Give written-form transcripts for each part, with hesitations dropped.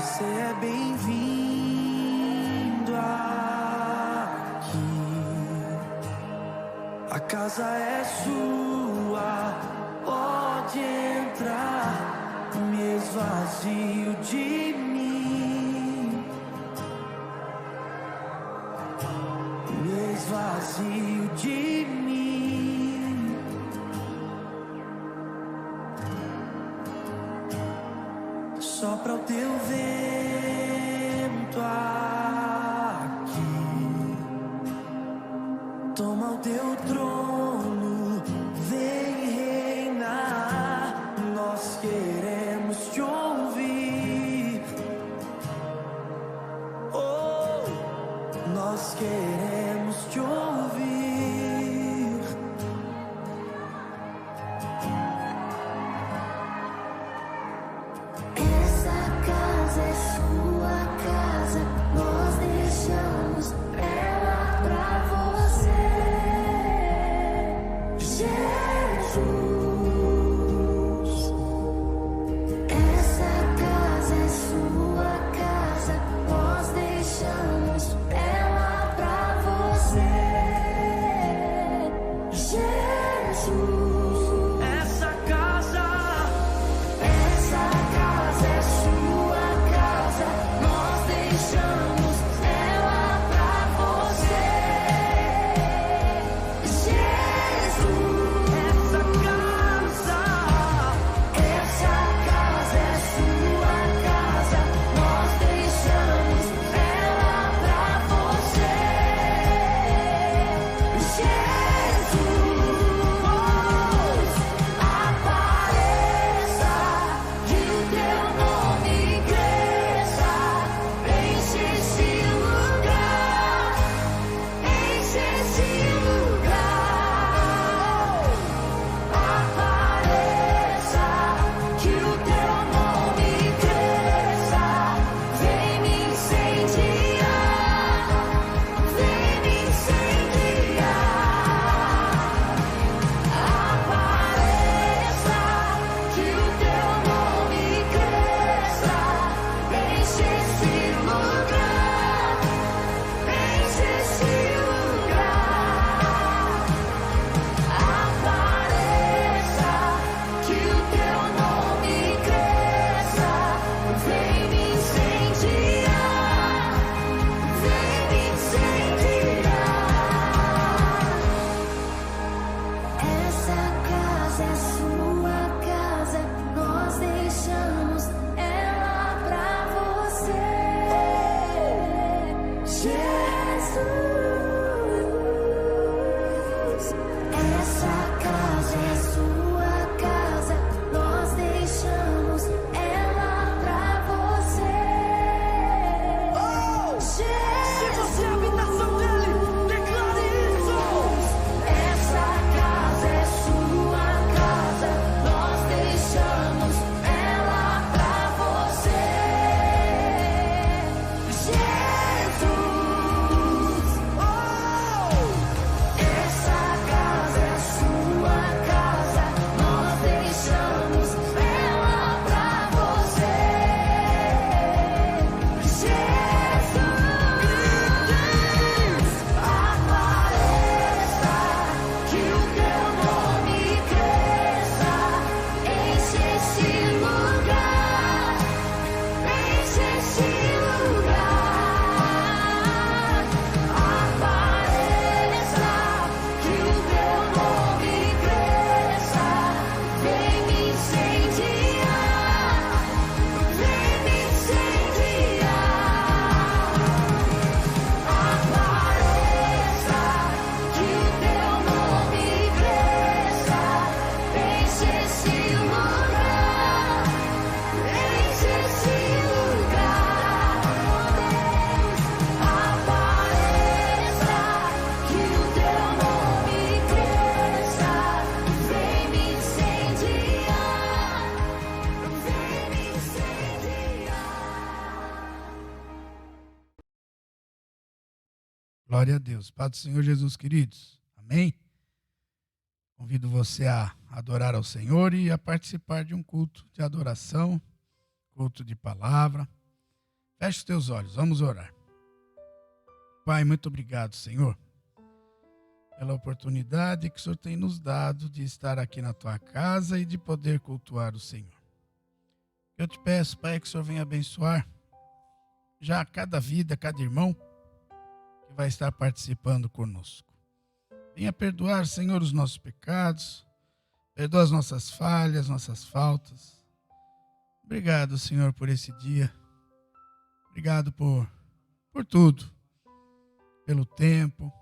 Você é bem-vindo aqui. A casa é sua, pode entrar. Me esvazio de mim, me esvazio de mim. Sopra o teu vento aqui, toma o teu trono, vem reinar. Nós queremos te ouvir, oh, nós queremos te ouvir. Essa casa é sua casa, nós deixamos ela pra você, Jesus. Essa casa é sua casa, nós deixamos ela pra você, Jesus. Essa casa É sua casa, nós deixamos ela pra você, Jesus. Essa casa Essa casa é sua casa, nós deixamos ela pra você, Jesus. Apareça, que o teu nome cresça, enche esse lugar, enche esse lugar. Apareça, que o teu nome cresça, vem me incendiar, vem me incendiar. Apareça, que o teu nome cresça, enche esse lugar, enche esse lugar. Apareça, que o teu nome cresça, vem me incendiar, vem me incendiar. Essa casa é sua casa, nós deixamos ela pra você, Jesus. Essa casa é sua casa, nós deixamos ela pra você, Se você é a habitação dele, declare isso. Essa casa é sua casa, nós deixamos ela pra você, Jesus. Essa casa é sua casa, nós deixamos ela pra você, Jesus. Apareça, que o teu nome cresça, enche esse lugar, enche esse lugar. Apareça, que o teu nome cresça, vem me incendiar, vem me incendiar. Apareça, que o teu nome cresça, enche esse lugar, enche esse lugar. Apareça, que o teu nome cresça, vem me incendiar, vem me incendiar. Glória a Deus. Paz do Senhor Jesus, queridos. Amém? Convido você a adorar ao Senhor e a participar de um culto de adoração, culto de palavra. Feche os teus olhos, vamos orar. Pai, muito obrigado, Senhor, pela oportunidade que o Senhor tem nos dado de estar aqui na tua casa e de poder cultuar o Senhor. Eu te peço, Pai, que o Senhor venha abençoar já cada vida, cada irmão que vai estar participando conosco. Venha perdoar, Senhor, os nossos pecados, perdoa as nossas falhas, nossas faltas. Obrigado, Senhor, por esse dia. Obrigado por tudo, pelo tempo.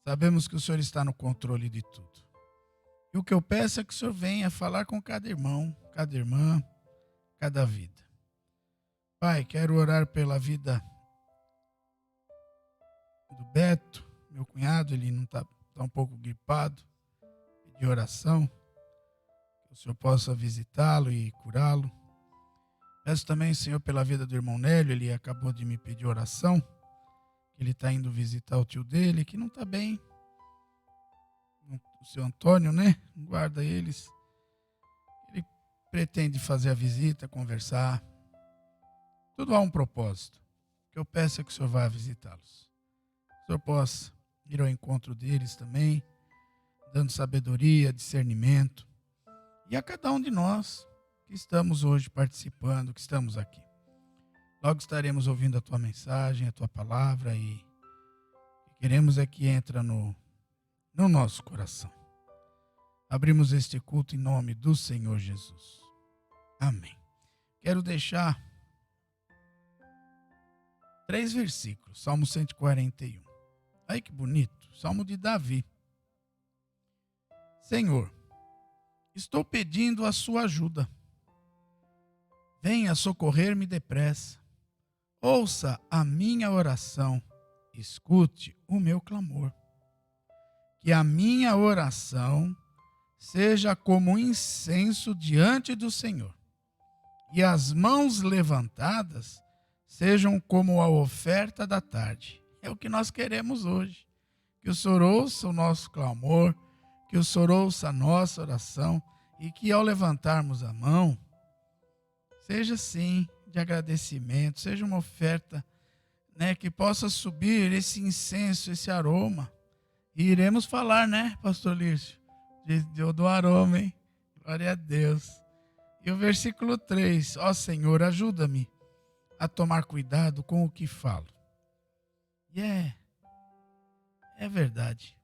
Sabemos que o Senhor está no controle de tudo. E o que eu peço é que o Senhor venha falar com cada irmão, cada irmã, cada vida. Pai, quero orar pela vida do Beto, meu cunhado, ele não está um pouco gripado, de oração, que o Senhor possa visitá-lo e curá-lo. Peço também, Senhor, pela vida do irmão Nélio, ele acabou de me pedir oração, que ele está indo visitar o tio dele, que não está bem. O seu Antônio, né? Guarda eles. Ele pretende fazer a visita, conversar. Tudo há um propósito. O que eu peço é que o Senhor vá visitá-los. Que o Senhor possa ir ao encontro deles também, dando sabedoria, discernimento. E a cada um de nós que estamos hoje participando, que estamos aqui. Logo estaremos ouvindo a tua mensagem, a tua palavra e queremos é que entra no nosso coração. Abrimos este culto em nome do Senhor Jesus. Amém. Quero deixar 3 versículos. Salmo 141. Ai que bonito. Salmo de Davi. Senhor, estou pedindo a sua ajuda. Venha socorrer-me depressa. Ouça a minha oração. Escute o meu clamor. Que a minha oração seja como incenso diante do Senhor. E as mãos levantadas sejam como a oferta da tarde. É o que nós queremos hoje. Que o Senhor ouça o nosso clamor, que o Senhor ouça a nossa oração e que ao levantarmos a mão, seja sim de agradecimento, seja uma oferta, né, que possa subir esse incenso, esse aroma. E iremos falar, né, pastor Lício, do aroma, hein? Glória a Deus. E o versículo 3, ó Senhor, ajuda-me a tomar cuidado com o que falo. E é verdade.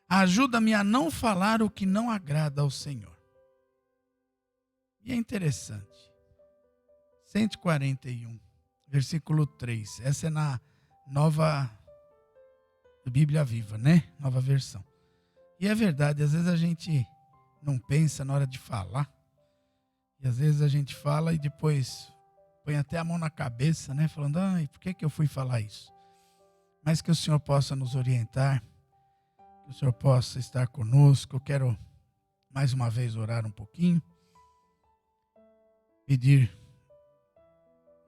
Ajuda-me a não falar o que não agrada ao Senhor. E é interessante. 141, versículo 3. Essa é na nova Bíblia Viva, né? Nova versão. E é verdade, às vezes a gente não pensa na hora de falar. E às vezes a gente fala e depois põe até a mão na cabeça, né? Falando, ai, por que eu fui falar isso? Mas que o Senhor possa nos orientar, que o Senhor possa estar conosco. Eu quero mais uma vez orar um pouquinho, pedir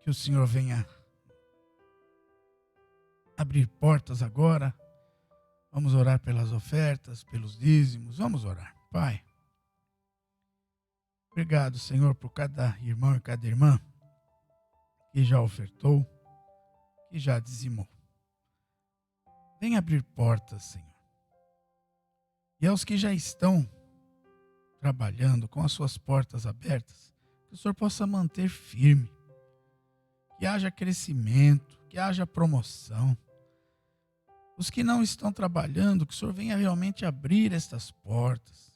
que o Senhor venha abrir portas agora. Vamos orar pelas ofertas, pelos dízimos. Vamos orar. Pai, obrigado, Senhor, por cada irmão e cada irmã que já ofertou, que já dizimou. Venha abrir portas, Senhor. E aos que já estão trabalhando com as suas portas abertas, que o Senhor possa manter firme. Que haja crescimento, que haja promoção. Os que não estão trabalhando, que o Senhor venha realmente abrir estas portas.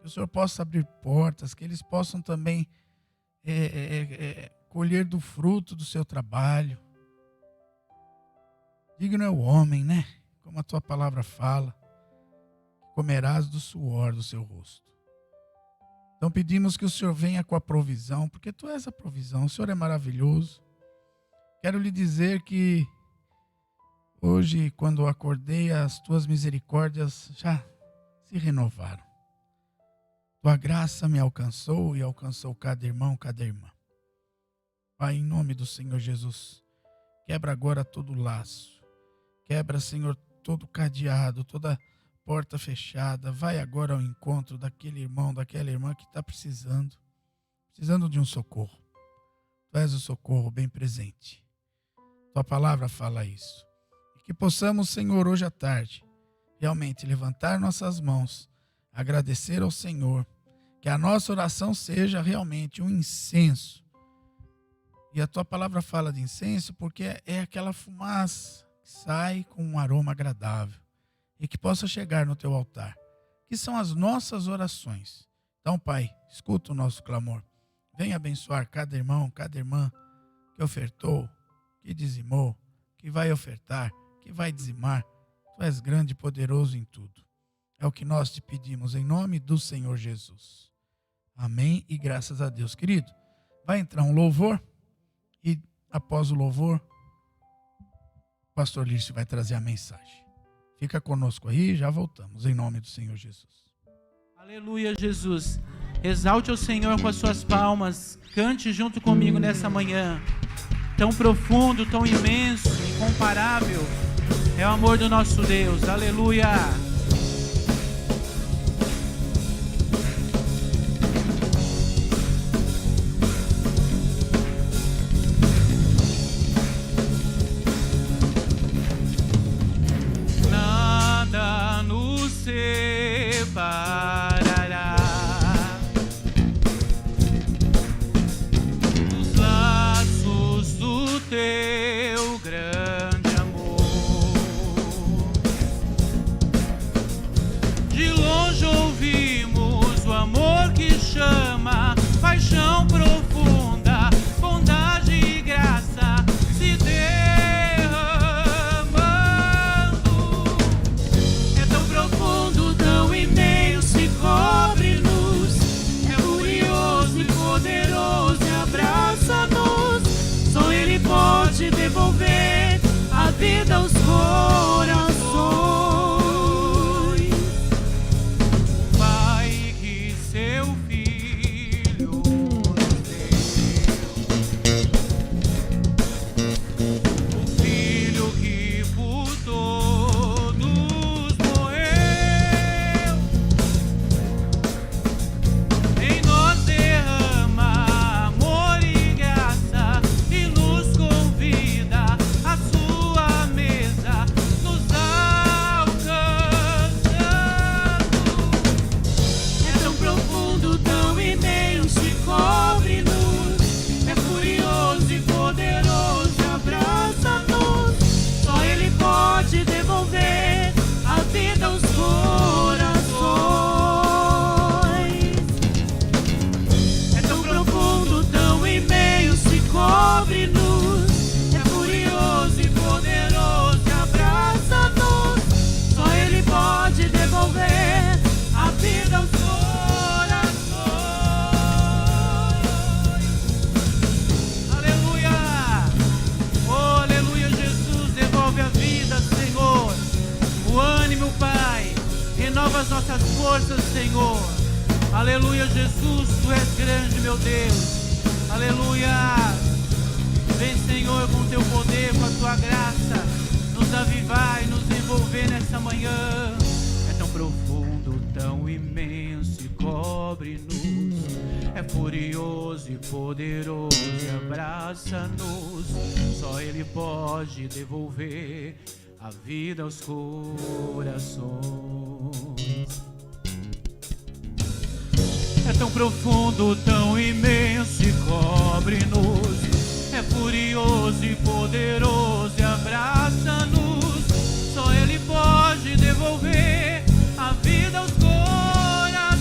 Que o Senhor possa abrir portas, que eles possam também colher do fruto do seu trabalho. Digno é o homem, né? Como a tua palavra fala, comerás do suor do seu rosto. Então pedimos que o Senhor venha com a provisão, porque tu és a provisão, o Senhor é maravilhoso. Quero lhe dizer que hoje, quando eu acordei, as tuas misericórdias já se renovaram. Tua graça me alcançou e alcançou cada irmão, cada irmã. Pai, em nome do Senhor Jesus, quebra agora todo laço. Quebra, Senhor, todo cadeado, toda porta fechada. Vai agora ao encontro daquele irmão, daquela irmã que está precisando de um socorro. Tu és o socorro bem presente. Tua palavra fala isso. E que possamos, Senhor, hoje à tarde, realmente levantar nossas mãos, agradecer ao Senhor, que a nossa oração seja realmente um incenso. E a tua palavra fala de incenso porque é aquela fumaça que sai com um aroma agradável e que possa chegar no teu altar, que são as nossas orações. Então, Pai, escuta o nosso clamor. Venha abençoar cada irmão, cada irmã que ofertou, que dizimou, que vai ofertar, que vai dizimar. Tu és grande e poderoso em tudo. É o que nós te pedimos em nome do Senhor Jesus. Amém e graças a Deus. Querido, vai entrar um louvor e após o louvor, o pastor Lício vai trazer a mensagem. Fica conosco aí, já voltamos em nome do Senhor Jesus. Aleluia, Jesus. Exalte o Senhor com as suas palmas. Cante junto comigo nessa manhã. Tão profundo, tão imenso, incomparável é o amor do nosso Deus. Aleluia. Nada nos separará dos laços do teu grande amor. De longe ouvimos o amor que chama, paixão profunda, bondade e graça se derramando. É tão profundo, tão imenso e cobre-nos. É curioso e poderoso e abraça-nos. Só Ele pode devolver a vida aos corações. O Pai que seu Filho nos deu, o Filho que por todos morreu, em nós derrama amor e graça e nos convida à sua mesa, nos alcançando. É tão profundo, tão imenso e cobre-nos. É curioso e poderoso e abraça-nos. Só Ele pode devolver a vida aos corações. É tão profundo, tão imenso e cobre-nos. É curioso e poderoso e abraça-nos. Só Ele pode devolver a vida aos corações. Aleluia! Oh, aleluia, Jesus, devolve a vida, Senhor. O ânimo, Pai, renova as nossas forças, Senhor. Aleluia, Jesus, Tu és grande, meu Deus. Aleluia! Vem, Senhor, com Teu poder, com a Tua graça, nos avivar e nos envolver nessa manhã. É tão profundo, tão imenso e cobre-nos. É furioso e poderoso e abraça-nos. Só Ele pode devolver a vida aos corações. É tão profundo, tão imenso e cobre-nos. É furioso e poderoso e abraça-nos. Só Ele pode devolver a vida aos corações.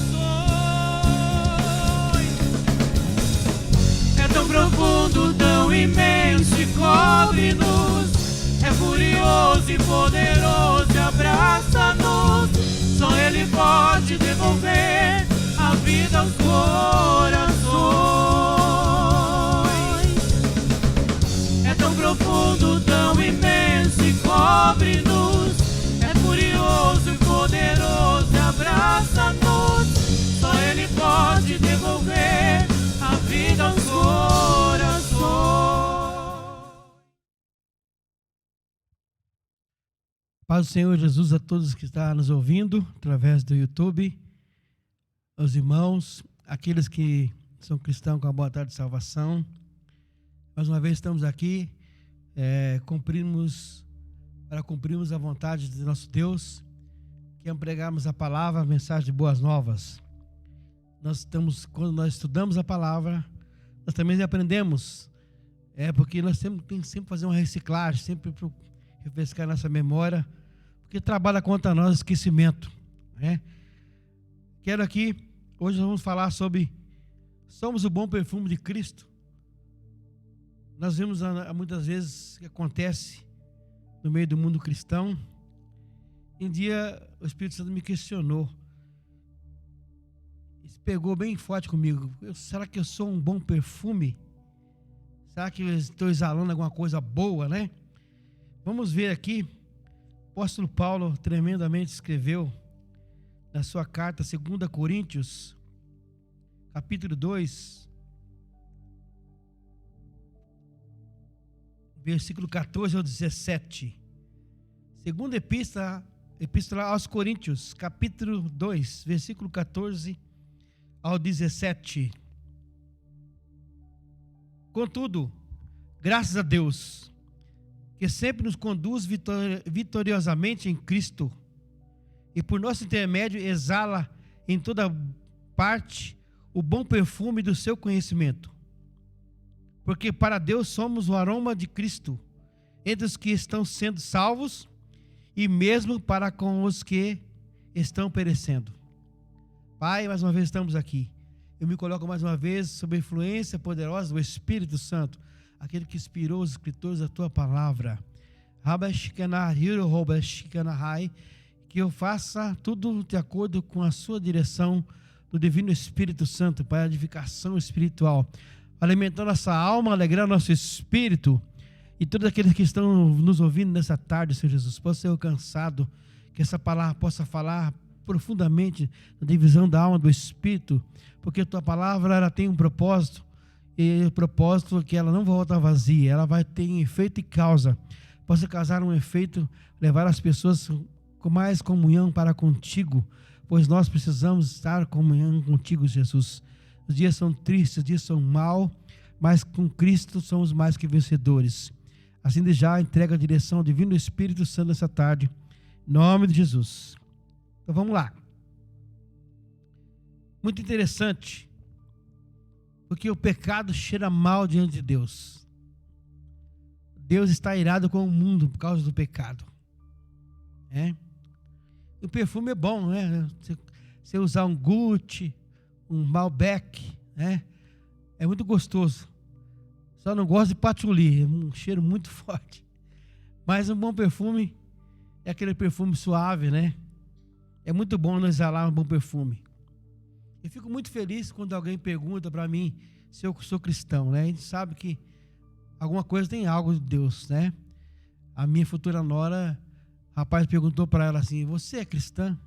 É tão profundo, tão imenso e cobre-nos. É furioso e poderoso e abraça-nos. Só Ele pode devolver a vida aos corações. É tão profundo, tão imenso e cobre-nos. É furioso e poderoso e abraça-nos. Só Ele pode devolver a vida aos corações. Paz do Senhor Jesus a todos que estão nos ouvindo através do YouTube, aos irmãos, aqueles que são cristãos com a boa tarde de salvação. Mais uma vez estamos aqui para cumprirmos a vontade de nosso Deus, que é pregarmos a palavra, a mensagem de boas novas. Quando nós estudamos a palavra, nós também aprendemos, porque nós temos que sempre fazer uma reciclagem, sempre refrescar nossa memória, porque trabalha contra nós o esquecimento, né? Quero aqui, hoje nós vamos falar sobre somos o bom perfume de Cristo. Nós vemos muitas vezes que acontece no meio do mundo cristão. Um dia o Espírito Santo me questionou, isso pegou bem forte comigo. Será que eu sou um bom perfume? Será que eu estou exalando alguma coisa boa, né? Vamos ver aqui, o apóstolo Paulo tremendamente escreveu na sua carta 2 Coríntios, capítulo 2, versículo 14 ao 17. Segunda epístola aos Coríntios, capítulo 2, versículo 14 ao 17. Contudo, graças a Deus, que sempre nos conduz vitoriosamente em Cristo, e por nosso intermédio exala em toda parte o bom perfume do seu conhecimento. Porque para Deus somos o aroma de Cristo entre os que estão sendo salvos e mesmo para com os que estão perecendo. Pai, mais uma vez estamos aqui. Eu me coloco mais uma vez sob a influência poderosa do Espírito Santo, aquele que inspirou os escritores da tua palavra. Que eu faça tudo de acordo com a sua direção do Divino Espírito Santo, para a edificação espiritual, alimentando nossa alma, alegrando nosso espírito, e todos aqueles que estão nos ouvindo nessa tarde, Senhor Jesus, possam ser alcançados, que essa palavra possa falar profundamente na divisão da alma do espírito, porque a tua palavra ela tem um propósito, e o propósito é que ela não volta vazia, ela vai ter efeito e causa, possa causar um efeito, levar as pessoas com mais comunhão para contigo, pois nós precisamos estar em comunhão contigo, Jesus. Os dias são tristes, os dias são maus, mas com Cristo somos mais que vencedores. Assim de já entrega a direção ao Divino Espírito Santo nessa tarde, em nome de Jesus. Então vamos lá. Muito interessante, porque o pecado cheira mal diante de Deus. Deus está irado com o mundo por causa do pecado. O perfume é bom, né? Você usar um Gucci, um Malbec, né? É muito gostoso. Só não gosto de patchouli, é um cheiro muito forte. Mas um bom perfume é aquele perfume suave, né? É muito bom nós exalar um bom perfume. Eu fico muito feliz quando alguém pergunta para mim se eu sou cristão, né? A gente sabe que alguma coisa tem algo de Deus, né? A minha futura nora, o rapaz perguntou para ela assim: você é cristã?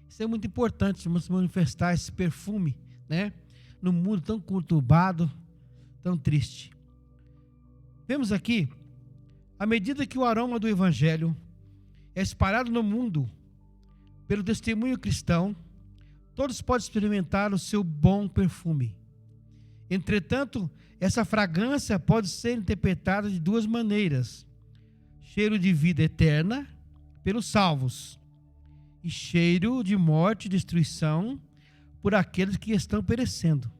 Isso é muito importante, vamos manifestar esse perfume, né? No mundo tão conturbado, tão triste. Vemos aqui, à medida que o aroma do Evangelho é espalhado no mundo pelo testemunho cristão, todos podem experimentar o seu bom perfume. Entretanto, essa fragrância pode ser interpretada de duas maneiras: cheiro de vida eterna pelos salvos e cheiro de morte e destruição por aqueles que estão perecendo.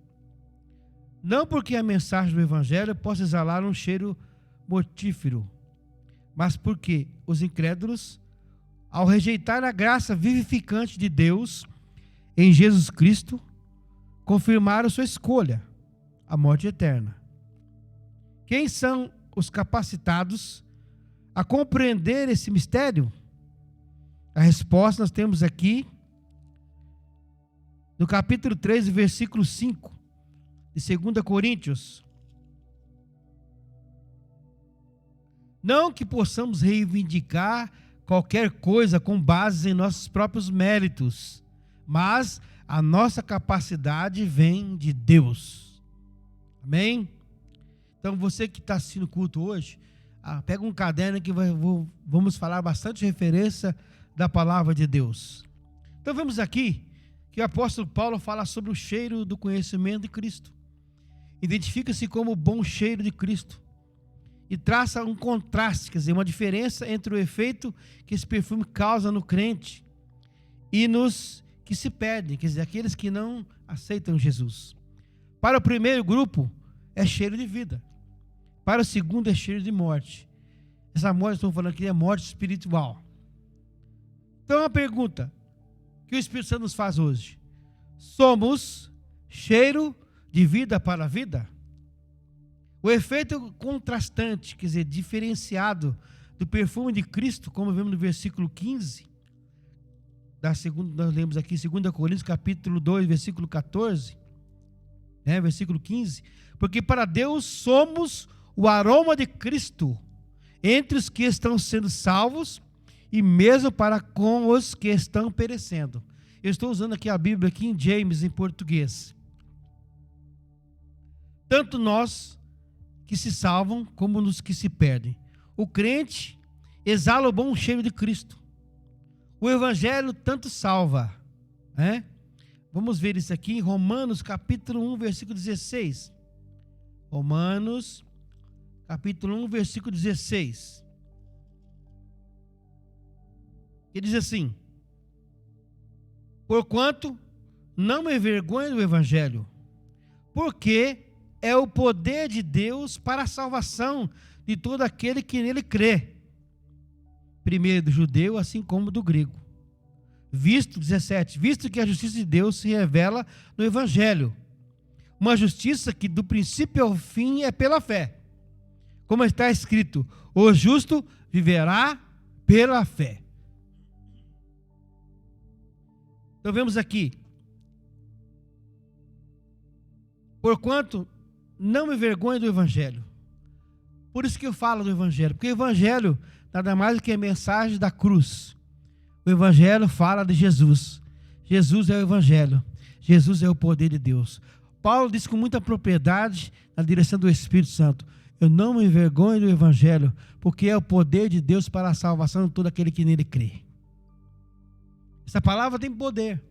Não porque a mensagem do Evangelho possa exalar um cheiro mortífero, mas porque os incrédulos, ao rejeitar a graça vivificante de Deus em Jesus Cristo, confirmaram sua escolha, a morte eterna. Quem são os capacitados a compreender esse mistério? A resposta nós temos aqui no capítulo 3, versículo 5 de 2 Coríntios. Não que possamos reivindicar qualquer coisa com base em nossos próprios méritos, mas a nossa capacidade vem de Deus. Amém? Então você que está assistindo o culto hoje, pega um caderno que vamos falar bastante referência da palavra de Deus. Então vemos aqui que o apóstolo Paulo fala sobre o cheiro do conhecimento de Cristo. Identifica-se como o bom cheiro de Cristo. e traça um contraste, quer dizer, uma diferença entre o efeito que esse perfume causa no crente e nos que se perdem, quer dizer, aqueles que não aceitam Jesus. Para o primeiro grupo, é cheiro de vida. Para o segundo, é cheiro de morte. Essa morte, estamos falando aqui, é morte espiritual. Então, uma pergunta que o Espírito Santo nos faz hoje: somos cheiro de vida para a vida? O efeito contrastante, quer dizer, diferenciado do perfume de Cristo, como vemos no versículo 15, nós lemos aqui 2 Coríntios capítulo 2, versículo 14, versículo 15, porque para Deus somos o aroma de Cristo entre os que estão sendo salvos e mesmo para com os que estão perecendo. Eu estou usando aqui a Bíblia King James em português. Tanto nós que se salvam como nos que se perdem. O crente exala o bom cheiro de Cristo. O Evangelho tanto salva. Vamos ver isso aqui em Romanos capítulo 1, versículo 16. Romanos capítulo 1, versículo 16. Ele diz assim: porquanto não me envergonho do Evangelho, porque é o poder de Deus para a salvação de todo aquele que nele crê, primeiro do judeu, assim como do grego. Visto que a justiça de Deus se revela no Evangelho, uma justiça que do princípio ao fim é pela fé, como está escrito: o justo viverá pela fé. Então vemos aqui: porquanto não me envergonho do Evangelho. Por isso que eu falo do Evangelho, porque o Evangelho nada mais do que a mensagem da cruz. O Evangelho fala de Jesus. Jesus é o Evangelho. Jesus é o poder de Deus. Paulo diz com muita propriedade, na direção do Espírito Santo: eu não me envergonho do Evangelho, porque é o poder de Deus para a salvação de todo aquele que nele crê. Essa palavra tem poder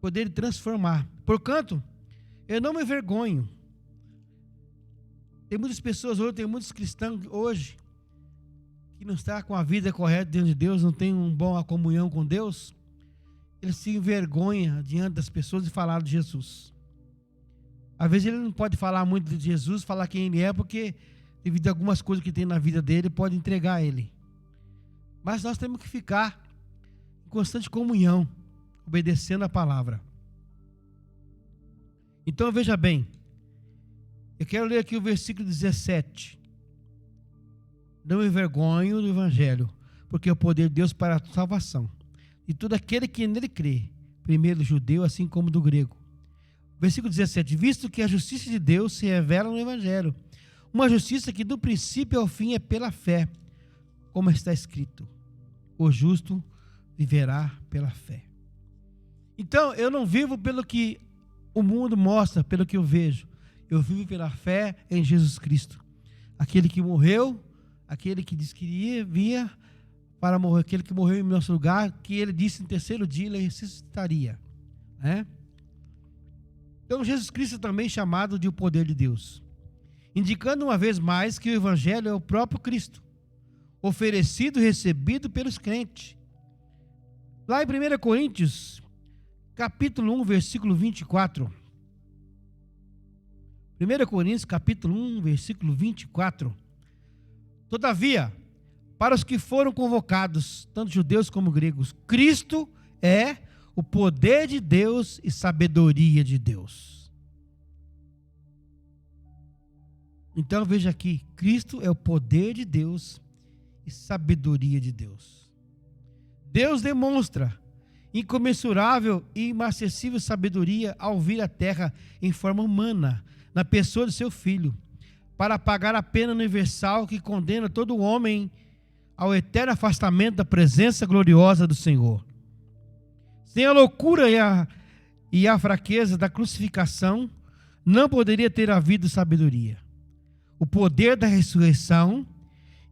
de transformar. Portanto, eu não me envergonho. Tem muitas pessoas hoje, tem muitos cristãos hoje que não estão com a vida correta diante de Deus, não tem uma boa comunhão com Deus. Ele se envergonha diante das pessoas de falar de Jesus. Às vezes ele não pode falar muito de Jesus, falar quem ele é, porque devido a algumas coisas que tem na vida dele, pode entregar a ele. Mas nós temos que ficar em constante comunhão, obedecendo a palavra. Então veja bem, eu quero ler aqui o versículo 17. Não me envergonho do Evangelho, porque é o poder de Deus para a salvação de todo aquele que nele crê, primeiro do judeu, assim como do grego. Versículo 17: visto que a justiça de Deus se revela no Evangelho, uma justiça que do princípio ao fim é pela fé, como está escrito: o justo viverá pela fé. Então, eu não vivo pelo que o mundo mostra, pelo que eu vejo. Eu vivo pela fé em Jesus Cristo, aquele que morreu, aquele que disse que via para morrer, aquele que morreu em nosso lugar, que ele disse no terceiro dia ele ressuscitaria, Então Jesus Cristo é também chamado de o poder de Deus, indicando uma vez mais que o Evangelho é o próprio Cristo, oferecido e recebido pelos crentes. Lá em 1 Coríntios capítulo 1, versículo 24. 1 Coríntios capítulo 1, versículo 24. Todavia, para os que foram convocados, tanto judeus como gregos, Cristo é o poder de Deus e sabedoria de Deus. Então veja aqui, Cristo é o poder de Deus e sabedoria de Deus. Deus demonstra incomensurável e inacessível sabedoria ao vir à terra em forma humana, na pessoa de seu Filho, para pagar a pena universal que condena todo homem ao eterno afastamento da presença gloriosa do Senhor. Sem a loucura e a fraqueza da crucificação, não poderia ter havido sabedoria. O poder da ressurreição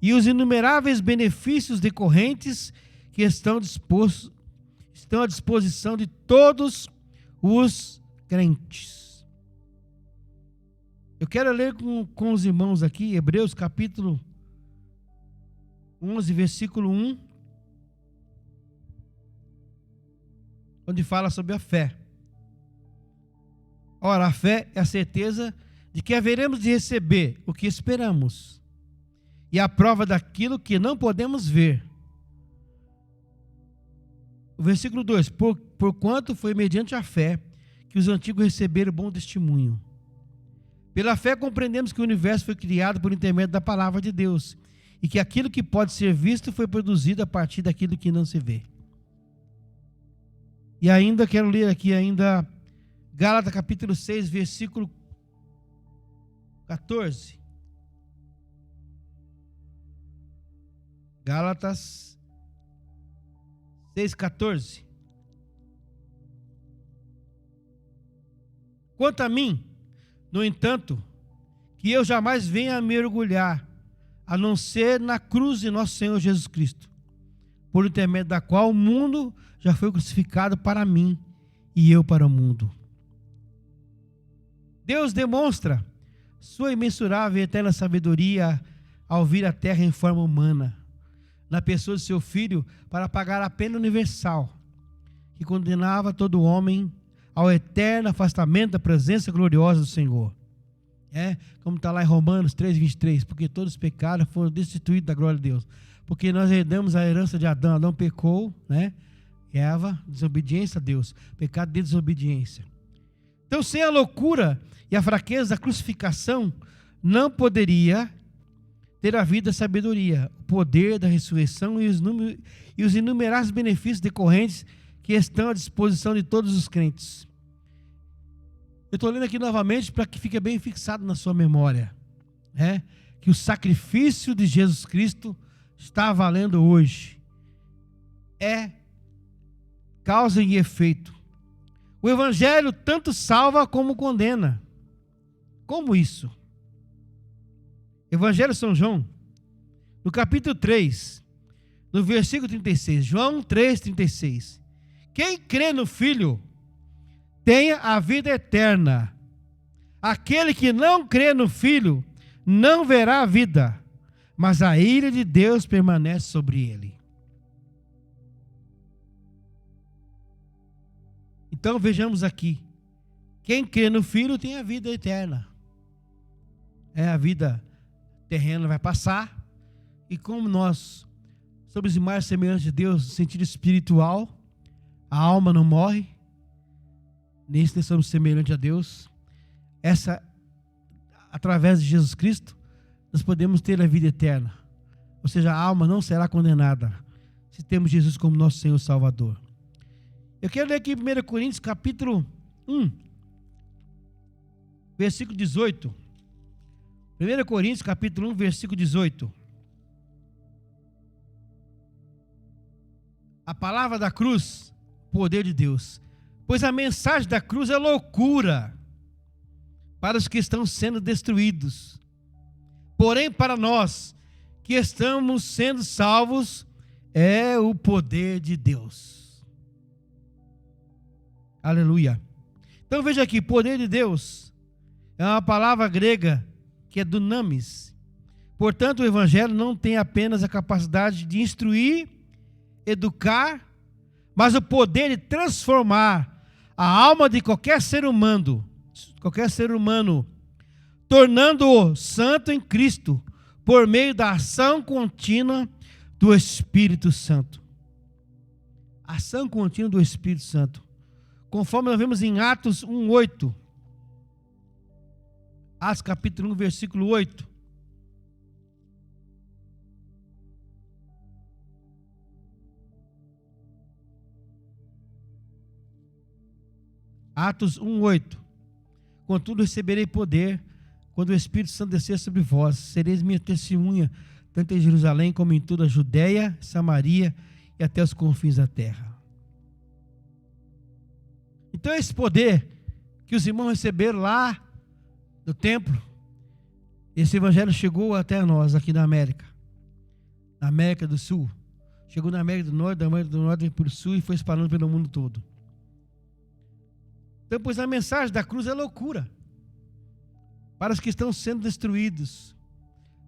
e os inumeráveis benefícios decorrentes que estão à disposição de todos os crentes. Eu quero ler com os irmãos aqui, Hebreus capítulo 11, versículo 1, onde fala sobre a fé. Ora, a fé é a certeza de que haveremos de receber o que esperamos, e a prova daquilo que não podemos ver. O versículo 2: Porquanto foi mediante a fé que os antigos receberam bom testemunho. Pela fé compreendemos que o universo foi criado por intermédio da palavra de Deus, e que aquilo que pode ser visto foi produzido a partir daquilo que não se vê. E ainda quero ler aqui ainda Gálatas capítulo 6, versículo 14. Gálatas 6,14. Quanto a mim, no entanto, que eu jamais venha a me orgulhar, a não ser na cruz de nosso Senhor Jesus Cristo, por intermédio da qual o mundo já foi crucificado para mim e eu para o mundo. Deus demonstra sua imensurável e eterna sabedoria ao vir à terra em forma humana, na pessoa de seu Filho, para pagar a pena universal, que condenava todo homem ao eterno afastamento da presença gloriosa do Senhor. Como está lá em Romanos 3,23, porque todos os pecados foram destituídos da glória de Deus. Porque nós herdamos a herança de Adão. Adão pecou, Eva, desobediência a Deus, pecado de desobediência. Então, sem a loucura e a fraqueza da crucificação, não poderia ter havido a sabedoria, o poder da ressurreição e os inumeráveis benefícios decorrentes que estão à disposição de todos os crentes. Eu estou lendo aqui novamente para que fique bem fixado na sua memória, que o sacrifício de Jesus Cristo está valendo hoje. É causa e efeito. O Evangelho tanto salva como condena. Como isso? Evangelho de São João, no capítulo 3, no versículo 36, João 3,36. Quem crê no Filho tenha a vida eterna. Aquele que não crê no Filho não verá a vida, mas a ira de Deus permanece sobre ele. Então vejamos aqui, quem crê no Filho tem a vida eterna. A vida terrena vai passar, e como nós somos imagens semelhantes de Deus no sentido espiritual, a alma não morre, nisso nós somos semelhantes a Deus. Através de Jesus Cristo, nós podemos ter a vida eterna, ou seja, a alma não será condenada, se temos Jesus como nosso Senhor e Salvador. Eu quero ler aqui 1 Coríntios capítulo 1, versículo 18. 1 Coríntios capítulo 1, versículo 18. A palavra da cruz, poder de Deus. Pois a mensagem da cruz é loucura para os que estão sendo destruídos. Porém, para nós que estamos sendo salvos, é o poder de Deus. Aleluia. Então veja aqui, poder de Deus é uma palavra grega que é dunamis. Portanto, o Evangelho não tem apenas a capacidade de instruir, educar, mas o poder de transformar a alma de qualquer ser humano, tornando-o santo em Cristo, por meio da ação contínua do Espírito Santo. Ação contínua do Espírito Santo. Conforme nós vemos em Atos 1:8. Atos capítulo 1, versículo 8. Atos 1:8. Contudo receberei poder quando o Espírito Santo descer sobre vós. Sereis minha testemunha, tanto em Jerusalém como em toda a Judéia, Samaria e até os confins da terra. Então esse poder que os irmãos receberam lá do templo, esse evangelho chegou até nós aqui na América do Sul, chegou na América do Norte, da América do Norte veio para o Sul e foi espalhando pelo mundo todo. Então, pois a mensagem da cruz é loucura. para os que estão sendo destruídos.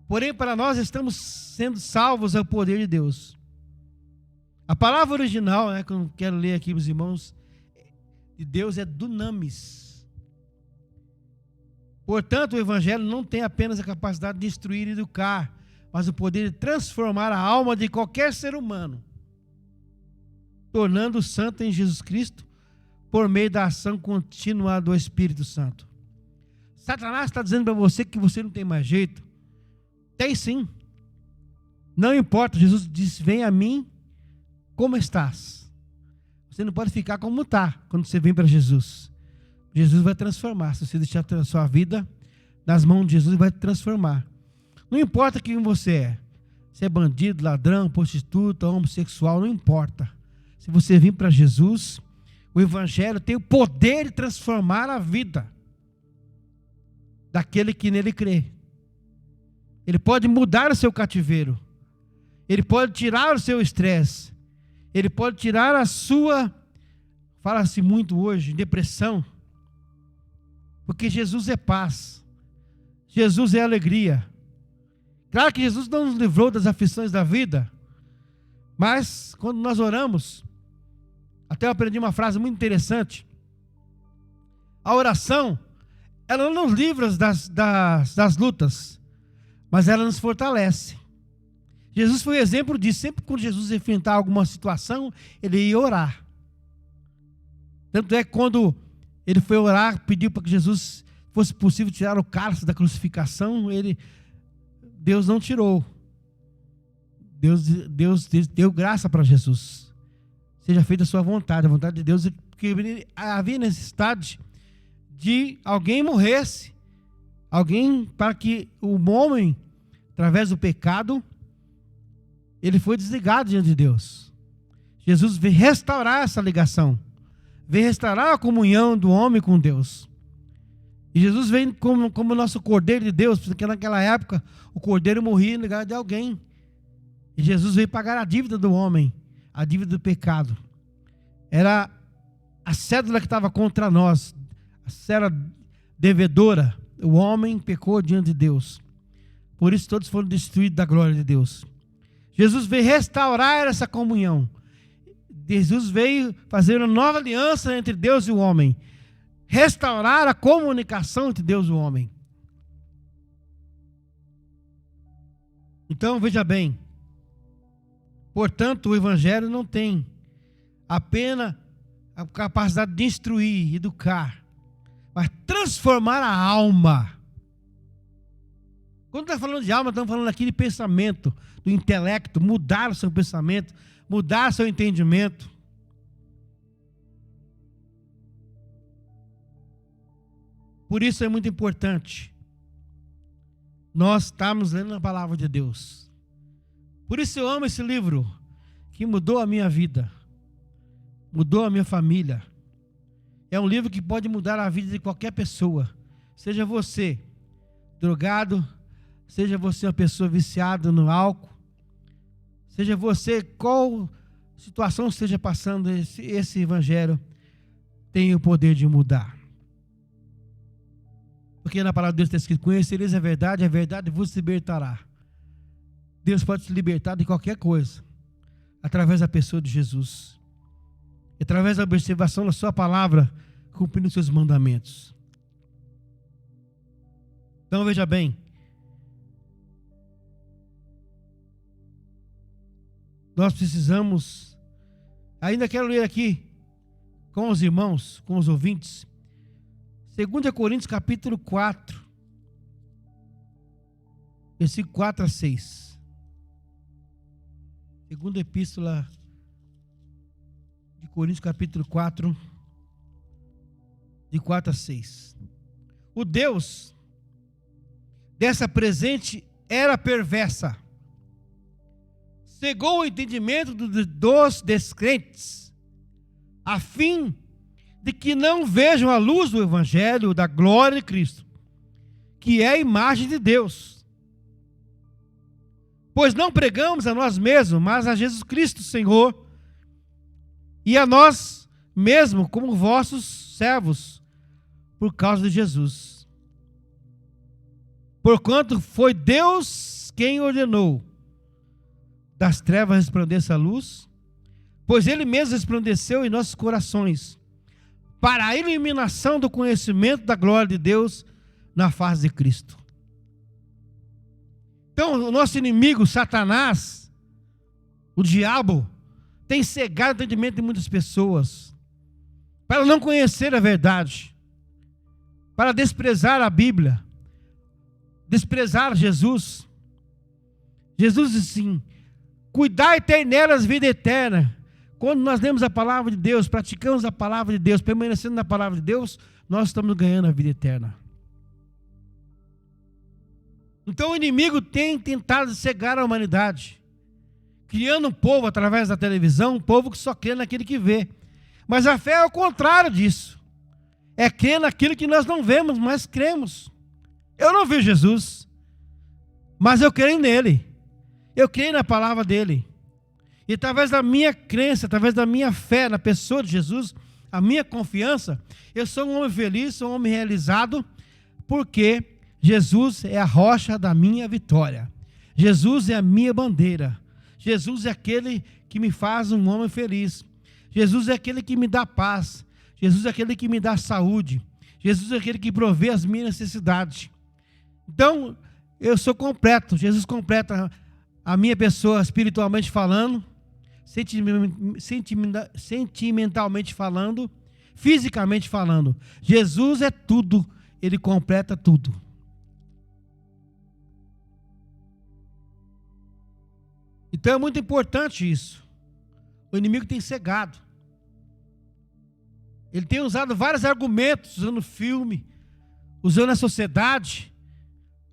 Porém, para nós estamos sendo salvos ao poder de Deus. A palavra original, que eu quero ler aqui, meus irmãos, de Deus é dunamis. Portanto, o Evangelho não tem apenas a capacidade de instruir e educar, mas o poder de transformar a alma de qualquer ser humano, tornando-o santo em Jesus Cristo, por meio da ação contínua do Espírito Santo. Satanás está dizendo para você que você não tem mais jeito. Tem sim. Não importa, Jesus disse: vem a mim como estás. Você não pode ficar como está quando você vem para Jesus. Jesus vai transformar. Se você deixar a sua vida nas mãos de Jesus, ele vai te transformar. Não importa quem você é. Se é bandido, ladrão, prostituta, homossexual, não importa. Se você vir para Jesus, o Evangelho tem o poder de transformar a vida daquele que nele crê. Ele pode mudar o seu cativeiro. Ele pode tirar o seu estresse. Ele pode tirar a sua, fala-se muito hoje, depressão. Porque Jesus é paz. Jesus é alegria. Claro que Jesus não nos livrou das aflições da vida. Mas quando nós oramos, até eu aprendi uma frase muito interessante. A oração, ela não nos livra das lutas, mas ela nos fortalece. Jesus foi exemplo disso. Sempre quando Jesus enfrentava alguma situação, ele ia orar. Tanto é que quando ele foi orar, pediu para que Jesus fosse possível tirar o cálice da crucificação, Deus não tirou. Deus deu graça para Jesus. Seja feita a sua vontade, a vontade de Deus, porque havia necessidade de alguém morresse, alguém para que o homem, através do pecado, ele foi desligado diante de Deus. Jesus veio restaurar essa ligação, veio restaurar a comunhão do homem com Deus. E Jesus vem como nosso Cordeiro de Deus, porque naquela época o Cordeiro morria em lugar de alguém. E Jesus veio pagar a dívida do homem, a dívida do pecado. Era a cédula que estava contra nós, a cédula devedora. O homem pecou diante de Deus. Por isso todos foram destruídos da glória de Deus. Jesus veio restaurar essa comunhão. Jesus veio fazer uma nova aliança entre Deus e o homem. Restaurar a comunicação entre Deus e o homem. Então, veja bem. Portanto, o Evangelho não tem apenas a capacidade de instruir, educar, mas transformar a alma. Quando está falando de alma, estamos falando aqui de pensamento, do intelecto, mudar o seu pensamento, mudar o seu entendimento. Por isso é muito importante nós estarmos lendo a palavra de Deus. Por isso eu amo esse livro, que mudou a minha vida, mudou a minha família. É um livro que pode mudar a vida de qualquer pessoa, seja você drogado, seja você uma pessoa viciada no álcool, seja você, qual situação esteja passando, esse Evangelho tem o poder de mudar. Porque na palavra de Deus está escrito: conhecereis a verdade vos libertará. Deus pode te libertar de qualquer coisa, através da pessoa de Jesus, através da observação da sua palavra, cumprindo os seus mandamentos. Então veja bem, nós precisamos, ainda quero ler aqui com os irmãos, com os ouvintes, 2 Coríntios capítulo 4, versículo 4 a 6. Segunda epístola de Coríntios capítulo 4, de 4 a 6. O Deus dessa presente era perversa, cegou o entendimento dos descrentes, a fim de que não vejam a luz do Evangelho da glória de Cristo, que é a imagem de Deus. Pois não pregamos a nós mesmos, mas a Jesus Cristo Senhor, e a nós mesmos como vossos servos, por causa de Jesus. Porquanto foi Deus quem ordenou das trevas resplandeça a luz, pois Ele mesmo resplandeceu em nossos corações, para a iluminação do conhecimento da glória de Deus na face de Cristo. Então, o nosso inimigo, Satanás, o diabo, tem cegado o entendimento de muitas pessoas, para não conhecer a verdade, para desprezar a Bíblia, desprezar Jesus. Jesus diz assim: cuidai e ter nelas vida eterna. Quando nós lemos a palavra de Deus, praticamos a palavra de Deus, permanecendo na palavra de Deus, nós estamos ganhando a vida eterna. Então o inimigo tem tentado cegar a humanidade, criando um povo através da televisão, um povo que só crê naquilo que vê. Mas a fé é o contrário disso. É crer naquilo que nós não vemos, mas cremos. Eu não vi Jesus, mas eu creio nele. Eu creio na palavra dele. E através da minha crença, através da minha fé na pessoa de Jesus, a minha confiança, eu sou um homem feliz, sou um homem realizado, porque Jesus é a rocha da minha vitória. Jesus é a minha bandeira. Jesus é aquele que me faz um homem feliz. Jesus é aquele que me dá paz. Jesus é aquele que me dá saúde. Jesus é aquele que provê as minhas necessidades. Então, eu sou completo. Jesus completa a minha pessoa espiritualmente falando, sentimentalmente falando, fisicamente falando. Jesus é tudo. Ele completa tudo. Então é muito importante isso. O inimigo tem cegado. Ele tem usado vários argumentos, usando filme, usando a sociedade,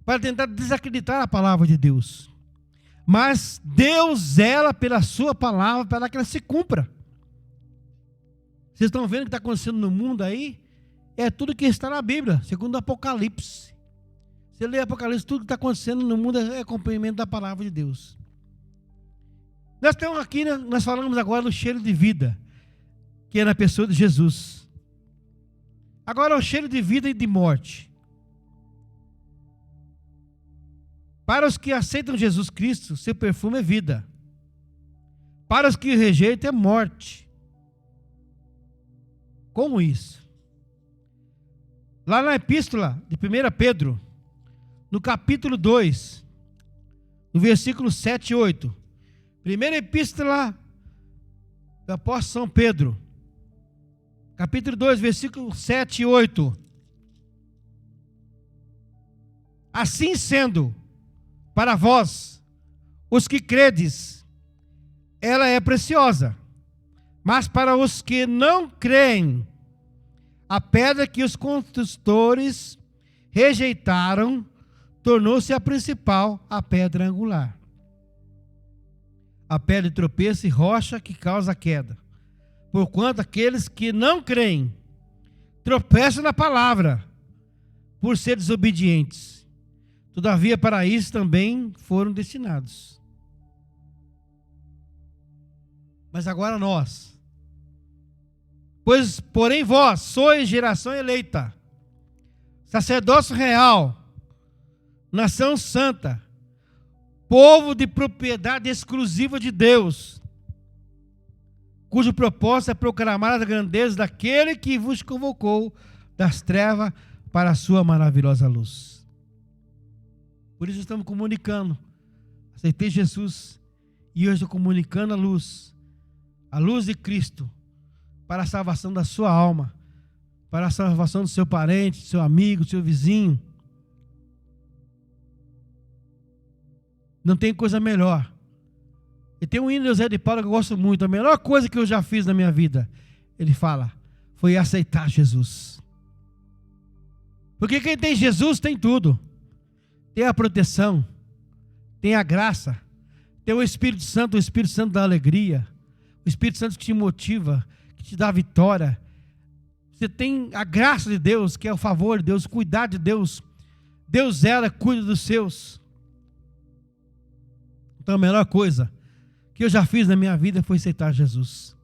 para tentar desacreditar a palavra de Deus. Mas Deus zela pela sua palavra para que ela se cumpra. Vocês estão vendo o que está acontecendo no mundo aí? É tudo que está na Bíblia, segundo o Apocalipse. Você lê Apocalipse, tudo que está acontecendo no mundo é cumprimento da palavra de Deus. Nós estamos aqui, nós falamos agora do cheiro de vida, que é na pessoa de Jesus. Agora o cheiro de vida e de morte. Para os que aceitam Jesus Cristo, seu perfume é vida. Para os que o rejeitam, é morte. Como isso? Lá na epístola de 1 Pedro, no capítulo 2, no versículo 7 e 8. Primeira epístola do apóstolo São Pedro, capítulo 2, versículo 7 e 8. Assim sendo, para vós, os que credes, ela é preciosa, mas para os que não creem, a pedra que os construtores rejeitaram tornou-se a principal, a pedra angular. A pedra de tropeço e rocha que causa a queda. Porquanto aqueles que não creem tropeçam na palavra, por ser desobedientes. Todavia, para isso também foram destinados. Mas agora nós. Porém vós sois geração eleita, sacerdócio real, nação santa, povo de propriedade exclusiva de Deus, cujo propósito é proclamar a grandeza daquele que vos convocou das trevas para a sua maravilhosa luz. Por isso estamos comunicando. Aceitei Jesus e hoje estou comunicando a luz de Cristo, para a salvação da sua alma, para a salvação do seu parente, do seu amigo, do seu vizinho. Não tem coisa melhor. E tem um hino de José de Paulo que eu gosto muito. A melhor coisa que eu já fiz na minha vida, ele fala, foi aceitar Jesus. Porque quem tem Jesus tem tudo. Tem a proteção, tem a graça, tem o Espírito Santo da alegria, o Espírito Santo que te motiva, que te dá vitória. Você tem a graça de Deus, que é o favor de Deus, o cuidado de Deus. Deus zela, cuida dos seus. Então a melhor coisa que eu já fiz na minha vida foi aceitar Jesus.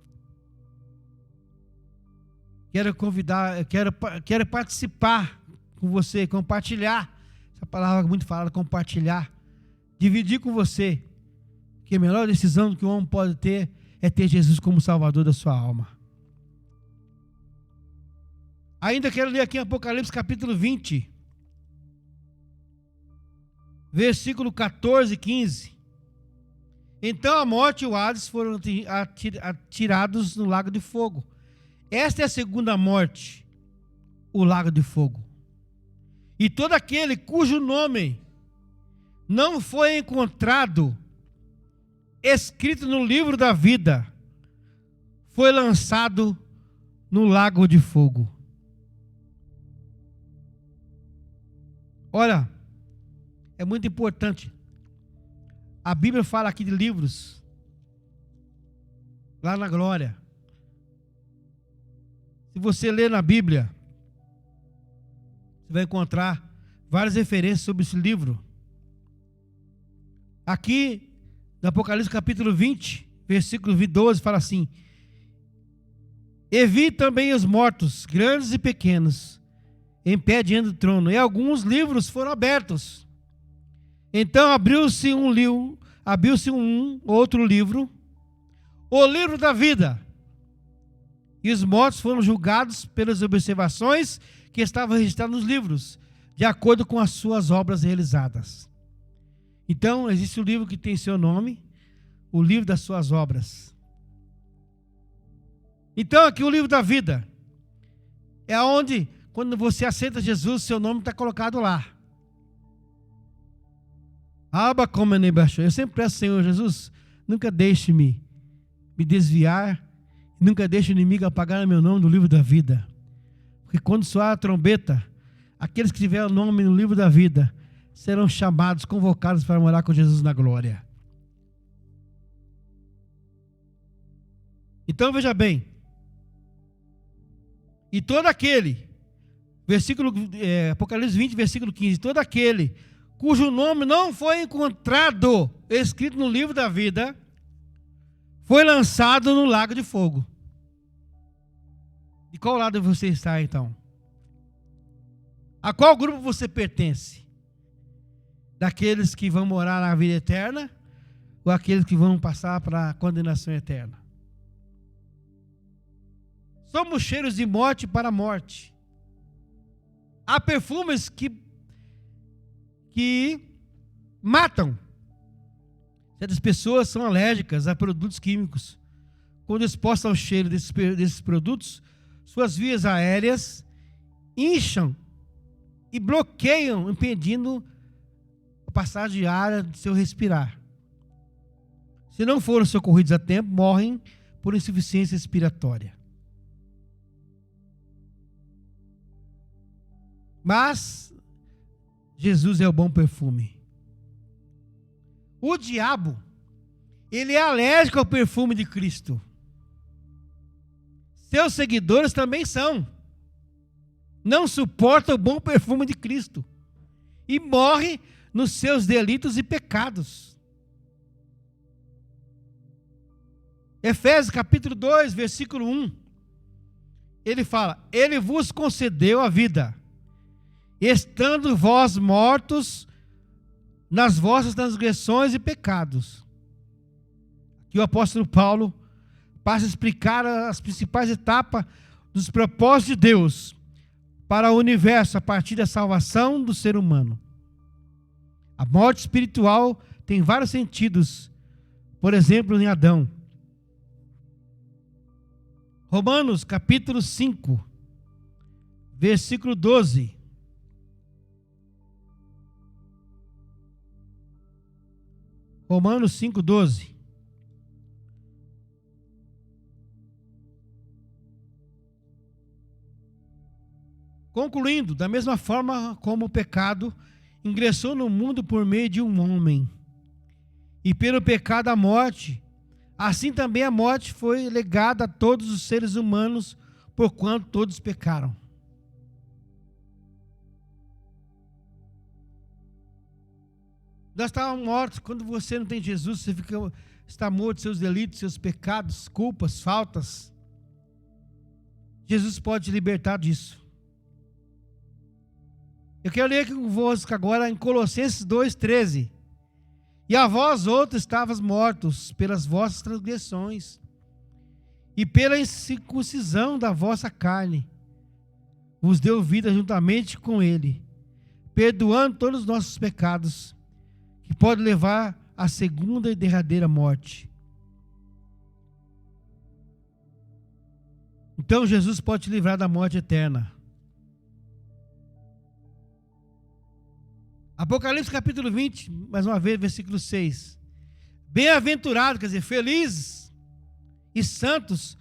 Quero convidar, quero participar com você, compartilhar essa palavra muito falada, compartilhar, dividir com você, que a melhor decisão que o homem pode ter é ter Jesus como Salvador da sua alma. Ainda quero ler aqui em Apocalipse capítulo 20, versículo 14 e 15. Então a morte e o Hades foram atirados no lago de fogo. Esta é a segunda morte, o lago de fogo. E todo aquele cujo nome não foi encontrado escrito no livro da vida foi lançado no lago de fogo. Olha, é muito importante. A Bíblia fala aqui de livros, lá na glória. Se você ler na Bíblia, você vai encontrar várias referências sobre esse livro. Aqui, no Apocalipse capítulo 20, versículo 12, fala assim: e vi também os mortos, grandes e pequenos, em pé diante do trono, e alguns livros foram abertos. Então abriu-se outro livro, o livro da vida, e os mortos foram julgados pelas observações que estavam registradas nos livros, de acordo com as suas obras realizadas. Então existe um livro que tem seu nome, o livro das suas obras. Então aqui o livro da vida é onde, quando você aceita Jesus, seu nome está colocado lá. Aba como eu sempre peço, Senhor Jesus, nunca deixe-me me desviar, nunca deixe o inimigo apagar meu nome do livro da vida. Porque quando soar a trombeta, aqueles que tiverem o nome no livro da vida serão chamados, convocados para morar com Jesus na glória. Então veja bem, e todo aquele, Apocalipse 20, versículo 15, todo aquele cujo nome não foi encontrado escrito no livro da vida, foi lançado no lago de fogo. De qual lado você está então? A qual grupo você pertence? Daqueles que vão morar na vida eterna ou aqueles que vão passar para a condenação eterna? Somos cheiros de morte para a morte. Há perfumes que matam. Certas pessoas são alérgicas a produtos químicos. Quando expostas ao cheiro desses produtos, suas vias aéreas incham e bloqueiam, impedindo a passagem de ar de seu respirar. Se não foram socorridos a tempo, morrem por insuficiência respiratória. Mas Jesus é o bom perfume. O diabo, ele é alérgico ao perfume de Cristo. Seus seguidores também são. Não suportam o bom perfume de Cristo. E morre nos seus delitos e pecados. Efésios capítulo 2, versículo 1. Ele fala: ele vos concedeu a vida, estando vós mortos nas vossas transgressões e pecados. Aqui o apóstolo Paulo passa a explicar as principais etapas dos propósitos de Deus para o universo a partir da salvação do ser humano. A morte espiritual tem vários sentidos. Por exemplo, em Adão. Romanos capítulo 5, versículo 12. Romanos 5, 12. Concluindo, da mesma forma como o pecado ingressou no mundo por meio de um homem, e pelo pecado a morte, assim também a morte foi legada a todos os seres humanos, porquanto todos pecaram. Nós estávamos mortos. Quando você não tem Jesus, você está morto, seus delitos, seus pecados, culpas, faltas. Jesus pode te libertar disso. Eu quero ler convosco agora em Colossenses 2,13. E a vós outros estavas mortos pelas vossas transgressões e pela incircuncisão da vossa carne, vos deu vida juntamente com ele, perdoando todos os nossos pecados, que pode levar à segunda e derradeira morte. Então Jesus pode te livrar da morte eterna. Apocalipse capítulo 20, mais uma vez, versículo 6. Bem-aventurados, quer dizer, felizes e santos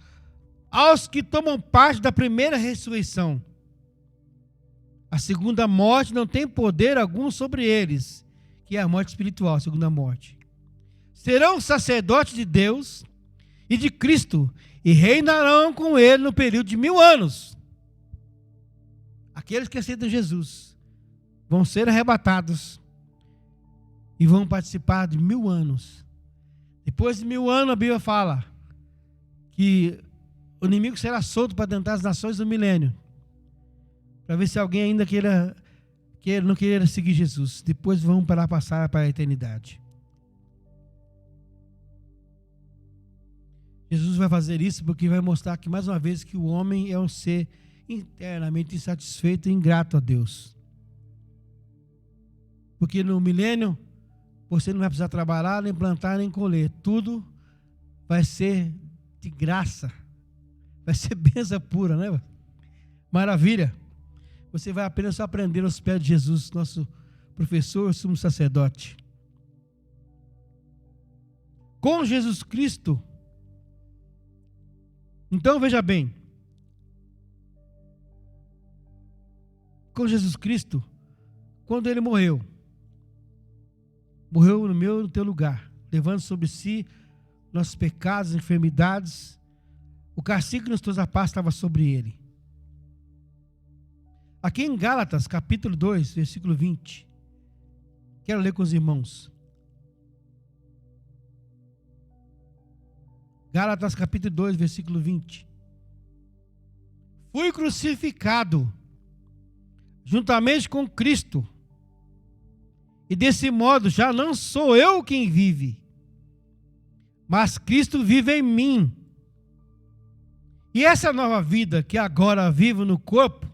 aos que tomam parte da primeira ressurreição. A segunda morte não tem poder algum sobre eles, que é a morte espiritual, a segunda morte. Serão sacerdotes de Deus e de Cristo e reinarão com ele no período de 1000 anos. Aqueles que aceitam Jesus vão ser arrebatados e vão participar de 1000 anos. Depois de 1000 anos, a Bíblia fala que o inimigo será solto para tentar as nações do milênio, para ver se alguém ainda não queira seguir Jesus. Depois vão para passar para a eternidade. Jesus vai fazer isso porque vai mostrar que, mais uma vez, que o homem é um ser internamente insatisfeito e ingrato a Deus. Porque no milênio, você não vai precisar trabalhar, nem plantar, nem colher. Tudo vai ser de graça. Vai ser bênção pura, né? Maravilha. Você vai apenas aprender aos pés de Jesus, nosso professor, sumo sacerdote. Com Jesus Cristo. Então, veja bem. Com Jesus Cristo, quando ele morreu no meu e no teu lugar, levando sobre si nossos pecados, enfermidades, o castigo que nos trouxe a paz estava sobre ele. Aqui em Gálatas, capítulo 2, versículo 20, quero ler com os irmãos. Gálatas, capítulo 2, versículo 20. Fui crucificado juntamente com Cristo, e desse modo já não sou eu quem vive, mas Cristo vive em mim. E essa nova vida que agora vivo no corpo,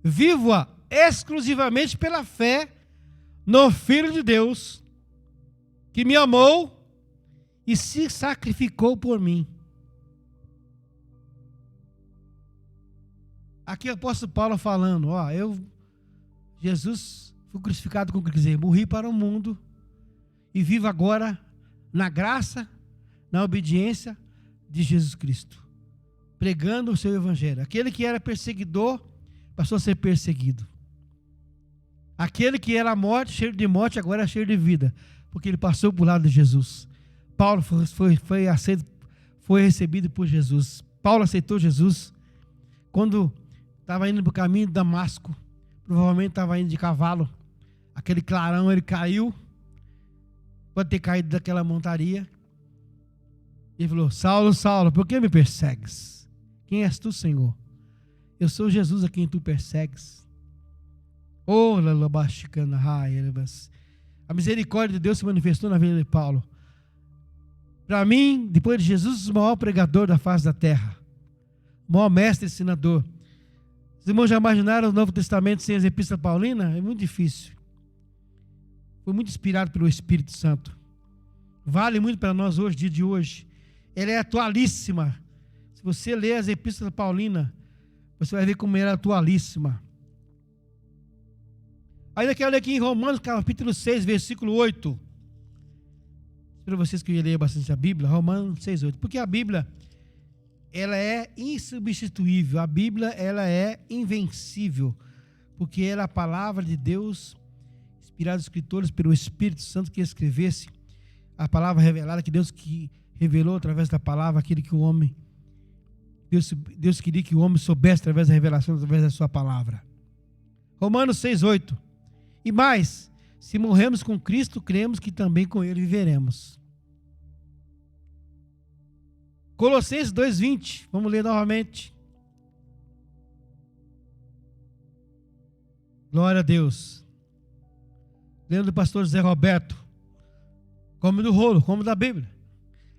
vivo-a exclusivamente pela fé no Filho de Deus, que me amou e se sacrificou por mim. Aqui o apóstolo Paulo falando, Jesus fui crucificado com Cristo, morri para o mundo e vivo agora na graça, na obediência de Jesus Cristo, pregando o seu evangelho. Aquele que era perseguidor passou a ser perseguido. Aquele que era morte, cheiro de morte, agora é cheiro de vida, porque ele passou por lado de Jesus. Paulo foi recebido por Jesus. Paulo aceitou Jesus quando estava indo para o caminho de Damasco. Provavelmente estava indo de cavalo. Aquele clarão, ele caiu. Pode ter caído daquela montaria. Ele falou: Saulo, Saulo, por que me persegues? Quem és tu, Senhor? Eu sou Jesus a quem tu persegues. A misericórdia de Deus se manifestou na vida de Paulo. Para mim, depois de Jesus, o maior pregador da face da terra, o maior mestre e ensinador. Os irmãos já imaginaram o Novo Testamento sem as epístolas paulinas? É muito difícil. Foi muito inspirado pelo Espírito Santo. Vale muito para nós hoje, dia de hoje. Ela é atualíssima. Se você ler as epístolas paulinas, você vai ver como ela é atualíssima. Ainda quero ler aqui em Romanos, capítulo 6, versículo 8. Para vocês que leiam bastante a Bíblia, Romanos 6, 8. Porque a Bíblia, ela é insubstituível. A Bíblia, ela é invencível. Porque ela é a palavra de Deus, inspirada dos escritores pelo Espírito Santo que escrevesse a palavra revelada, que Deus que revelou através da palavra aquilo que o homem, Deus queria que o homem soubesse através da revelação, através da sua palavra. Romanos 6, 8. E mais, se morremos com Cristo, cremos que também com Ele viveremos. Colossenses 2:20, vamos ler novamente. Glória a Deus. Lembro do pastor Zé Roberto. Come do rolo, come da Bíblia.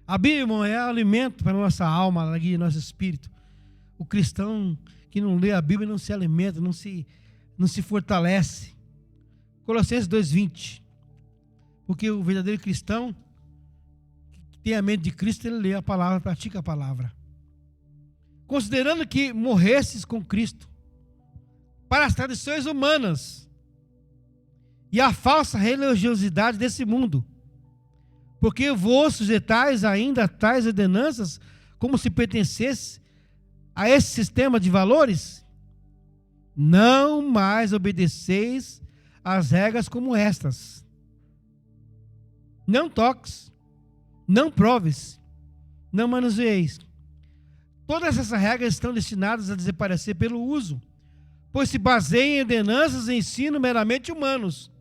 A Bíblia, irmão, é alimento para a nossa alma, ela guia nosso espírito. O cristão que não lê a Bíblia não se alimenta, não se fortalece. Colossenses 2:20. Porque o verdadeiro cristão, que tem a mente de Cristo, ele lê a palavra, pratica a palavra. Considerando que morresses com Cristo para as tradições humanas e a falsa religiosidade desse mundo, porque vos sujeitais ainda a tais ordenanças, como se pertencesse a esse sistema de valores, não mais obedeceis às regras como estas. Não toques, não proves, não manuseeis. Todas essas regras estão destinadas a desaparecer pelo uso, pois se baseiam em ordenanças e ensino meramente humanos.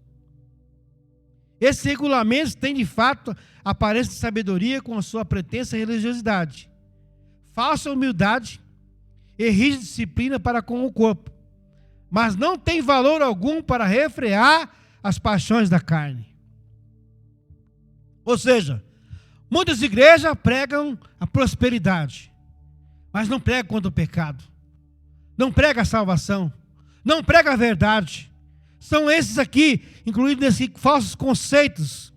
Esses regulamentos têm de fato aparência de sabedoria com a sua pretensa religiosidade, falsa humildade e rígida disciplina para com o corpo, mas não tem valor algum para refrear as paixões da carne. Ou seja, muitas igrejas pregam a prosperidade, mas não pregam contra o pecado, não pregam a salvação, não pregam a verdade. São esses aqui, incluídos nesses falsos conceitos,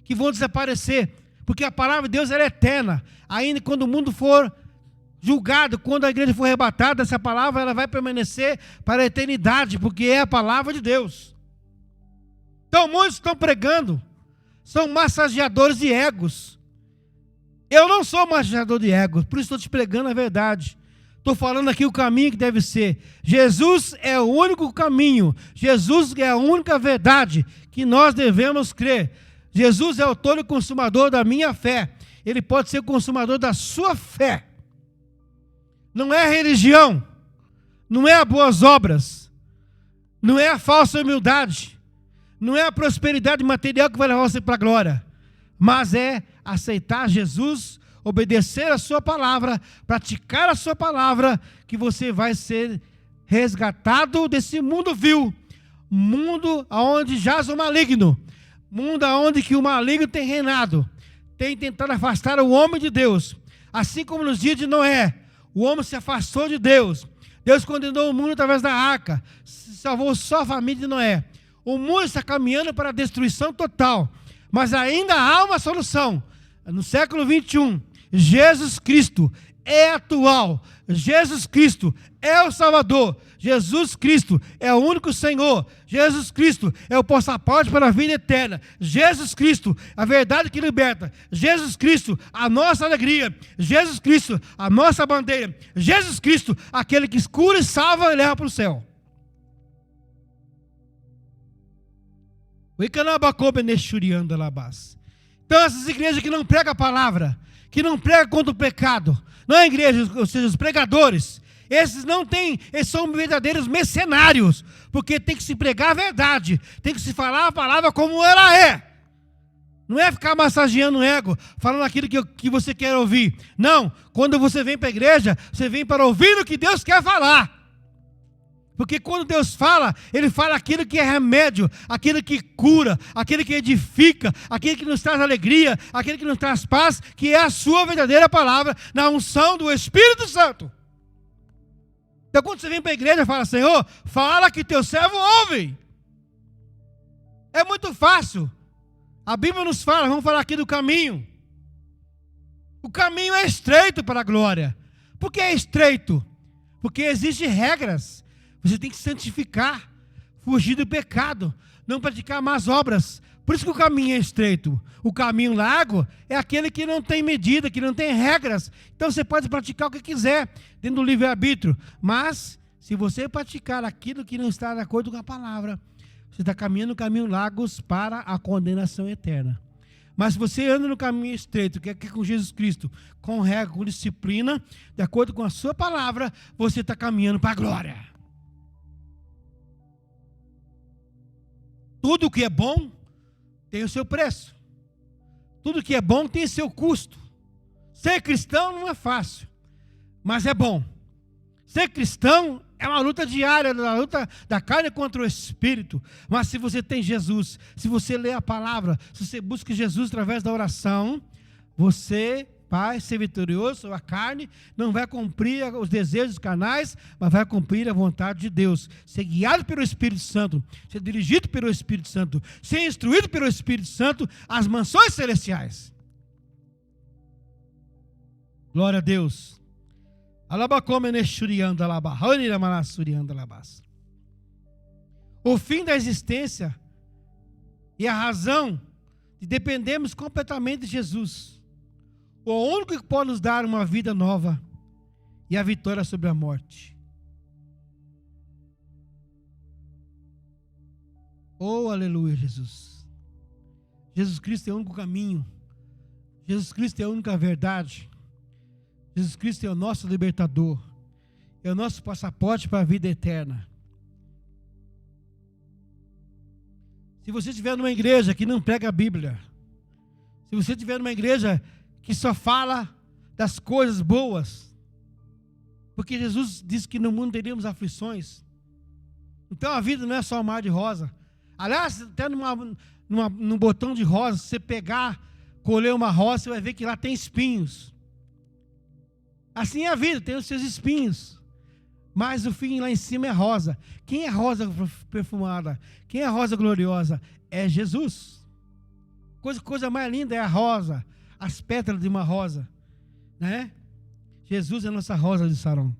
que vão desaparecer, porque a palavra de Deus ela é eterna. Ainda quando o mundo for julgado, quando a igreja for arrebatada, essa palavra ela vai permanecer para a eternidade, porque é a palavra de Deus. Então muitos estão pregando, são massageadores de egos. Eu não sou massageador de egos, por isso estou te pregando a verdade. Estou falando aqui o caminho que deve ser. Jesus é o único caminho. Jesus é a única verdade que nós devemos crer. Jesus é o autor e consumador da minha fé. Ele pode ser o consumador da sua fé. Não é a religião. Não é as boas obras. Não é a falsa humildade. Não é a prosperidade material que vai levar você para a glória. Mas é aceitar Jesus, obedecer a sua palavra, praticar a sua palavra, que você vai ser resgatado desse mundo vil, mundo onde jaz o maligno, mundo onde que o maligno tem reinado, tem tentado afastar o homem de Deus, assim como nos dias de Noé, o homem se afastou de Deus, Deus condenou o mundo através da arca, salvou só a família de Noé, o mundo está caminhando para a destruição total, mas ainda há uma solução, no século 21, Jesus Cristo é atual, Jesus Cristo é o Salvador, Jesus Cristo é o único Senhor, Jesus Cristo é o passaporte para a vida eterna, Jesus Cristo, a verdade que liberta, Jesus Cristo, a nossa alegria, Jesus Cristo, a nossa bandeira, Jesus Cristo, aquele que cura e salva e leva para o céu. Então essas igrejas que não pregam a palavra, que não pregam contra o pecado, não é igreja, ou seja, os pregadores, esses não têm, eles são verdadeiros mercenários, porque tem que se pregar a verdade, tem que se falar a palavra como ela é, não é ficar massageando o ego, falando aquilo que você quer ouvir, não, quando você vem para a igreja, você vem para ouvir o que Deus quer falar, porque quando Deus fala, Ele fala aquilo que é remédio, aquilo que cura, aquilo que edifica, aquilo que nos traz alegria, aquilo que nos traz paz, que é a sua verdadeira palavra, na unção do Espírito Santo. Então quando você vem para a igreja, fala, Senhor, fala que teu servo ouve. É muito fácil. A Bíblia nos fala, vamos falar aqui do caminho. O caminho é estreito para a glória. Por que é estreito? Porque existem regras. Você tem que se santificar, fugir do pecado, não praticar más obras. Por isso que o caminho é estreito. O caminho largo é aquele que não tem medida, que não tem regras. Então você pode praticar o que quiser dentro do livre-arbítrio. Mas, se você praticar aquilo que não está de acordo com a palavra, você está caminhando no caminho largo para a condenação eterna. Mas se você anda no caminho estreito, que é com Jesus Cristo, com regra, com disciplina, de acordo com a sua palavra, você está caminhando para a glória. Tudo que é bom tem o seu preço. Tudo que é bom tem o seu custo. Ser cristão não é fácil, mas é bom. Ser cristão É uma luta diária, uma luta da carne contra o espírito. Mas se você tem Jesus, se você lê a palavra, se você busca Jesus através da oração, você vai ser vitorioso. A carne não vai cumprir os desejos carnais, mas vai cumprir a vontade de Deus. Ser guiado pelo Espírito Santo, ser dirigido pelo Espírito Santo, ser instruído pelo Espírito Santo às mansões celestiais. Glória a Deus. O fim da existência e a razão de dependermos completamente de Jesus. O único que pode nos dar uma vida nova e a vitória sobre a morte. Oh, aleluia, Jesus. Jesus Cristo é o único caminho. Jesus Cristo é a única verdade. Jesus Cristo é o nosso libertador, é o nosso passaporte para a vida eterna. Se você estiver numa igreja que não prega a Bíblia, se você estiver numa igreja que só fala das coisas boas, porque Jesus disse que no mundo teríamos aflições, então a vida não é só um mar de rosa. Aliás, até num botão de rosa, se você pegar, colher uma rosa, você vai ver que lá tem espinhos. Assim é a vida, tem os seus espinhos. Mas o fim lá em cima é rosa. Quem é rosa perfumada? Quem é rosa gloriosa? É Jesus. Coisa mais linda é a rosa, as pétalas de uma rosa, né? Jesus é a nossa rosa de Saron.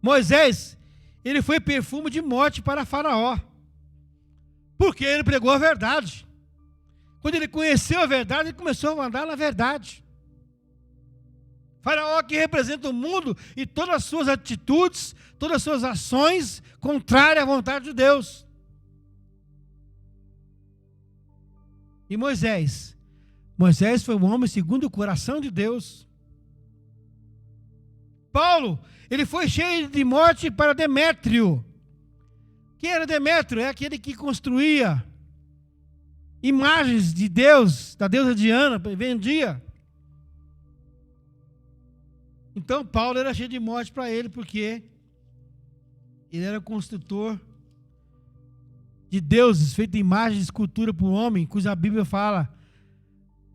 Moisés, ele foi perfume de morte para Faraó, porque ele pregou a verdade. Quando ele conheceu a verdade, ele começou a andar na verdade. Faraó que representa o mundo e todas as suas atitudes, todas as suas ações contrárias à vontade de Deus. E Moisés foi um homem segundo o coração de Deus. Paulo, ele foi cheio de morte para Demétrio. Quem era Demétrio? É aquele que construía imagens de Deus, da deusa Diana, vendia. Então Paulo era cheio de morte para ele, porque ele era construtor de deuses, feito de imagem de escultura para o homem, cuja Bíblia fala: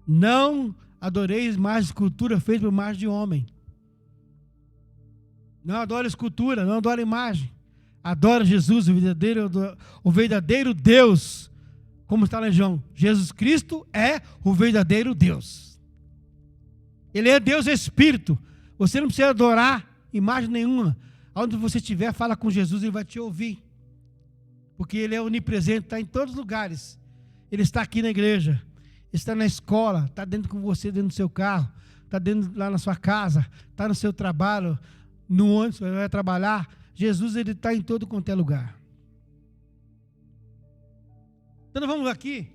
não adoreis imagem de escultura feita por imagem de homem. Não adora escultura, não adora imagem. Adora Jesus, o verdadeiro Deus. Como está lá em João, Jesus Cristo é o verdadeiro Deus. Ele é Deus Espírito. Você não precisa adorar imagem nenhuma. Onde você estiver, fala com Jesus, Ele vai te ouvir. Porque Ele é onipresente, está em todos os lugares. Ele está aqui na igreja, está na escola, está dentro com você, dentro do seu carro, está dentro lá na sua casa, está no seu trabalho, no ônibus, você vai trabalhar. Jesus, Ele está em todo quanto é lugar. Então vamos aqui.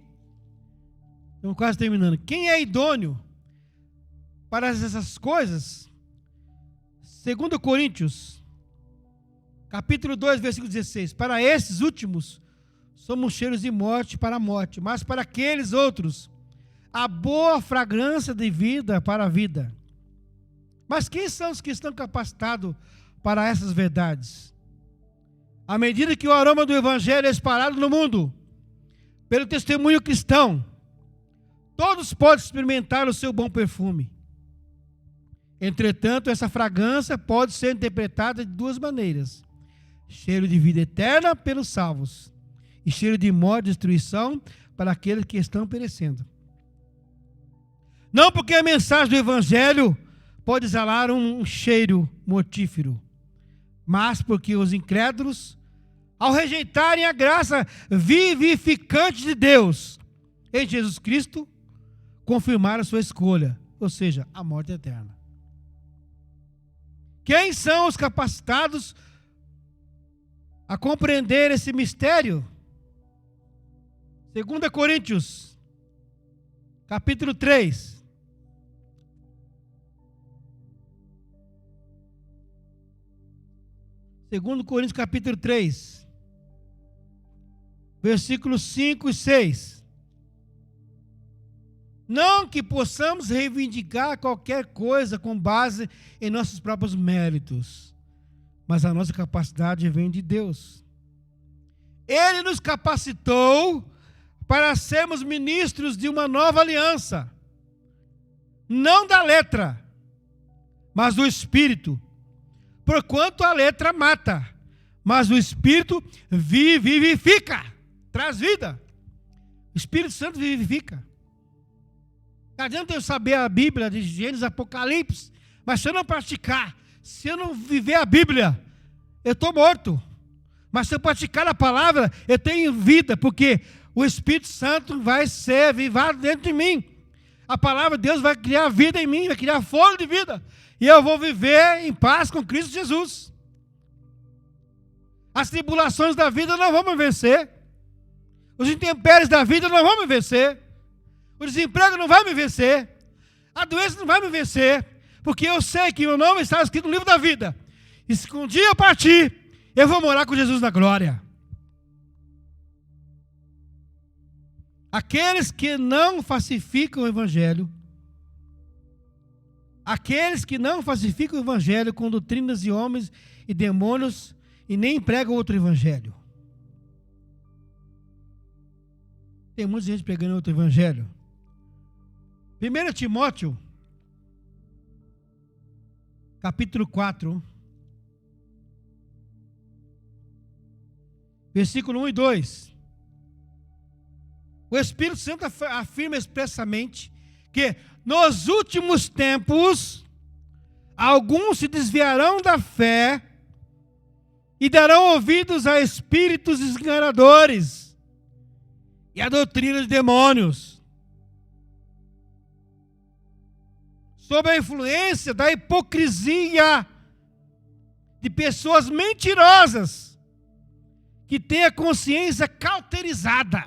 Estamos quase terminando. Quem é idôneo para essas coisas? 2 Coríntios, capítulo 2, versículo 16. Para esses últimos, somos cheiros de morte para a morte, mas para aqueles outros, a boa fragrância de vida para a vida. Mas quem são os que estão capacitados para essas verdades? À medida que o aroma do Evangelho é espalhado no mundo, pelo testemunho cristão, todos podem experimentar o seu bom perfume. Entretanto, essa fragrância pode ser interpretada de duas maneiras: cheiro de vida eterna pelos salvos, e cheiro de morte e destruição para aqueles que estão perecendo. Não porque a mensagem do Evangelho pode exalar um cheiro mortífero, mas porque os incrédulos, ao rejeitarem a graça vivificante de Deus em Jesus Cristo, confirmaram a sua escolha, ou seja, a morte eterna. Quem são os capacitados a compreender esse mistério? 2 Coríntios, capítulo 3. Segundo Coríntios, capítulo 3, versículos 5 e 6. Não que possamos reivindicar qualquer coisa com base em nossos próprios méritos, mas a nossa capacidade vem de Deus. Ele nos capacitou para sermos ministros de uma nova aliança, não da letra, mas do Espírito. Porquanto a letra mata, mas o Espírito vivifica, traz vida. O Espírito Santo vivifica. Não adianta eu saber a Bíblia de Gênesis, Apocalipse, mas se eu não praticar, se eu não viver a Bíblia, eu estou morto. Mas se eu praticar a palavra, eu tenho vida, porque o Espírito Santo vai ser avivado dentro de mim. A palavra de Deus vai criar vida em mim, vai criar fôlego de vida. E eu vou viver em paz com Cristo Jesus. As tribulações da vida não vão me vencer. Os intempéries da vida não vão me vencer. O desemprego não vai me vencer. A doença não vai me vencer. Porque eu sei que o meu nome está escrito no livro da vida. E se um dia eu partir, eu vou morar com Jesus na glória. Aqueles que não falsificam o Evangelho, com doutrinas de homens e demônios, e nem pregam outro Evangelho. Tem muita gente pregando outro Evangelho. 1 Timóteo, capítulo 4, versículo 1 e 2. O Espírito Santo afirma expressamente que nos últimos tempos alguns se desviarão da fé e darão ouvidos a espíritos enganadores e a doutrina de demônios, sob a influência da hipocrisia de pessoas mentirosas que têm a consciência cauterizada,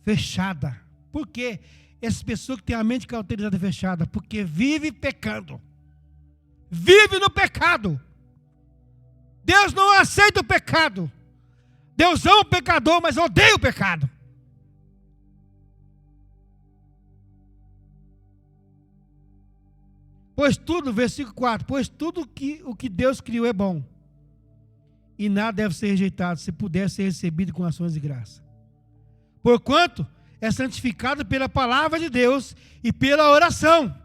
fechada. Por quê? Essa pessoa que tem a mente cauterizada e fechada, porque vive pecando, vive no pecado. Deus não aceita o pecado. Deus ama o pecador, mas odeia o pecado. Pois tudo, versículo 4, pois tudo o que Deus criou é bom, e nada deve ser rejeitado, se puder ser recebido com ações de graça. Porquanto é santificado pela palavra de Deus e pela oração.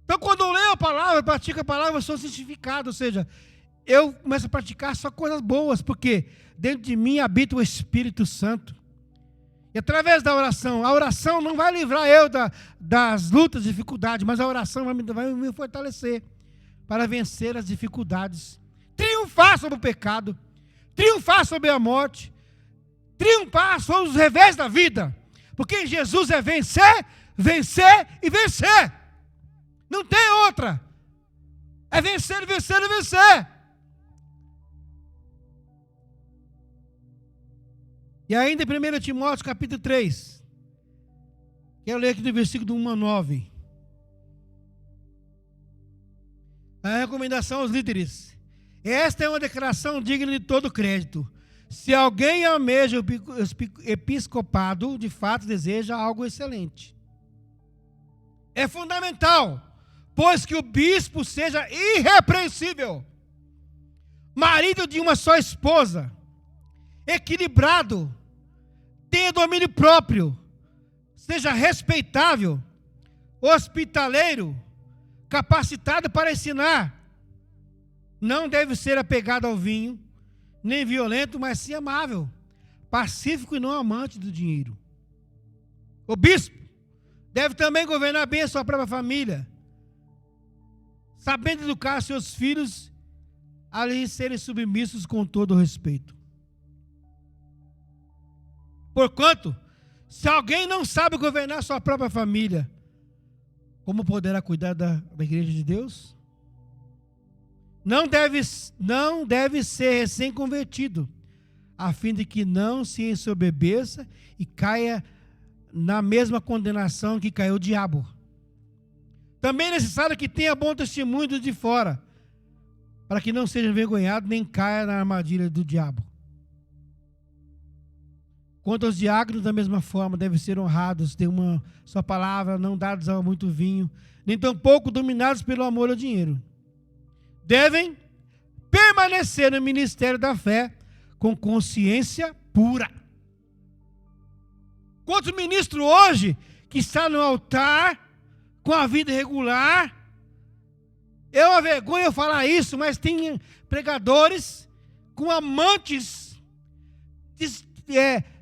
Então, quando eu leio a palavra, pratico a palavra, eu sou santificado, ou seja, eu começo a praticar só coisas boas, porque dentro de mim habita o Espírito Santo. E através da oração, a oração não vai livrar eu das lutas, dificuldades, mas a oração vai me fortalecer para vencer as dificuldades, triunfar sobre o pecado, triunfar sobre a morte, triunfar sobre os revés da vida, porque em Jesus é vencer, vencer e vencer. Não tem outra. É vencer, vencer e vencer. E ainda em 1 Timóteo capítulo 3, quero ler aqui do versículo 1 a 9. A recomendação aos líderes. Esta é uma declaração digna de todo crédito. Se alguém almeja o episcopado, de fato deseja algo excelente. É fundamental, pois que o bispo seja irrepreensível, marido de uma só esposa, equilibrado, tenha domínio próprio, seja respeitável, hospitaleiro, capacitado para ensinar. Não deve ser apegado ao vinho, nem violento, mas sim amável, pacífico e não amante do dinheiro. O bispo deve também governar bem a sua própria família, sabendo educar seus filhos a lhes serem submissos com todo o respeito. Porquanto, se alguém não sabe governar sua própria família, como poderá cuidar da igreja de Deus? Não deve ser recém-convertido, a fim de que não se ensoberbeça e caia na mesma condenação que caiu o diabo. Também é necessário que tenha bom testemunho de fora, para que não seja envergonhado nem caia na armadilha do diabo. Quanto aos diáconos, da mesma forma, devem ser honrados, ter uma só palavra, não dados a muito vinho, nem tampouco dominados pelo amor ao dinheiro. devem permanecer no ministério da fé com consciência pura. Quantos ministros hoje que está no altar com a vida irregular? É uma vergonha eu falar isso, mas tem pregadores com amantes,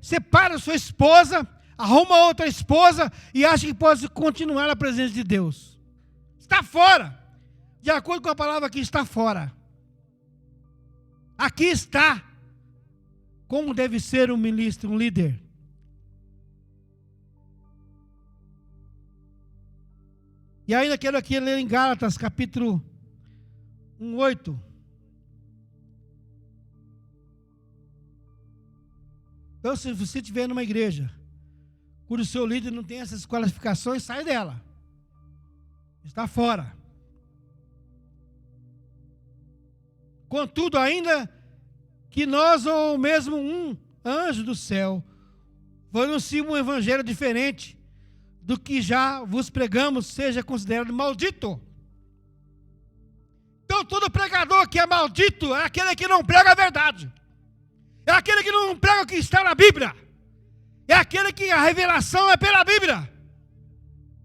separa sua esposa, arruma outra esposa e acha que pode continuar na presença de Deus. Está fora. De acordo com a palavra aqui, está fora. Aqui está como deve ser um ministro, um líder. E ainda quero aqui ler em Gálatas, capítulo 1:8. Então, se você estiver numa igreja cujo seu líder não tem essas qualificações, sai dela. Está fora. Contudo, ainda que nós ou mesmo um anjo do céu anuncie um evangelho diferente do que já vos pregamos, seja considerado maldito. Então todo pregador que é maldito é aquele que não prega a verdade. É aquele que não prega o que está na Bíblia. É aquele que a revelação é pela Bíblia.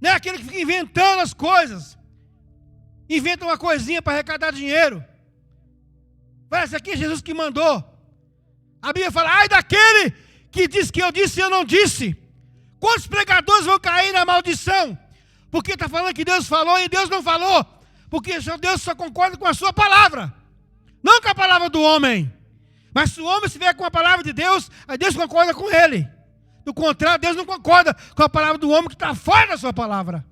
Não é aquele que fica inventando as coisas. Inventa uma coisinha para arrecadar dinheiro. Parece aqui Jesus que mandou. A Bíblia fala, ai daquele que diz que eu disse e eu não disse. Quantos pregadores vão cair na maldição? Porque está falando que Deus falou e Deus não falou. Porque Deus só concorda com a sua palavra. Não com a palavra do homem. Mas se o homem estiver com a palavra de Deus, aí Deus concorda com ele. Do contrário, Deus não concorda com a palavra do homem que está fora da sua palavra.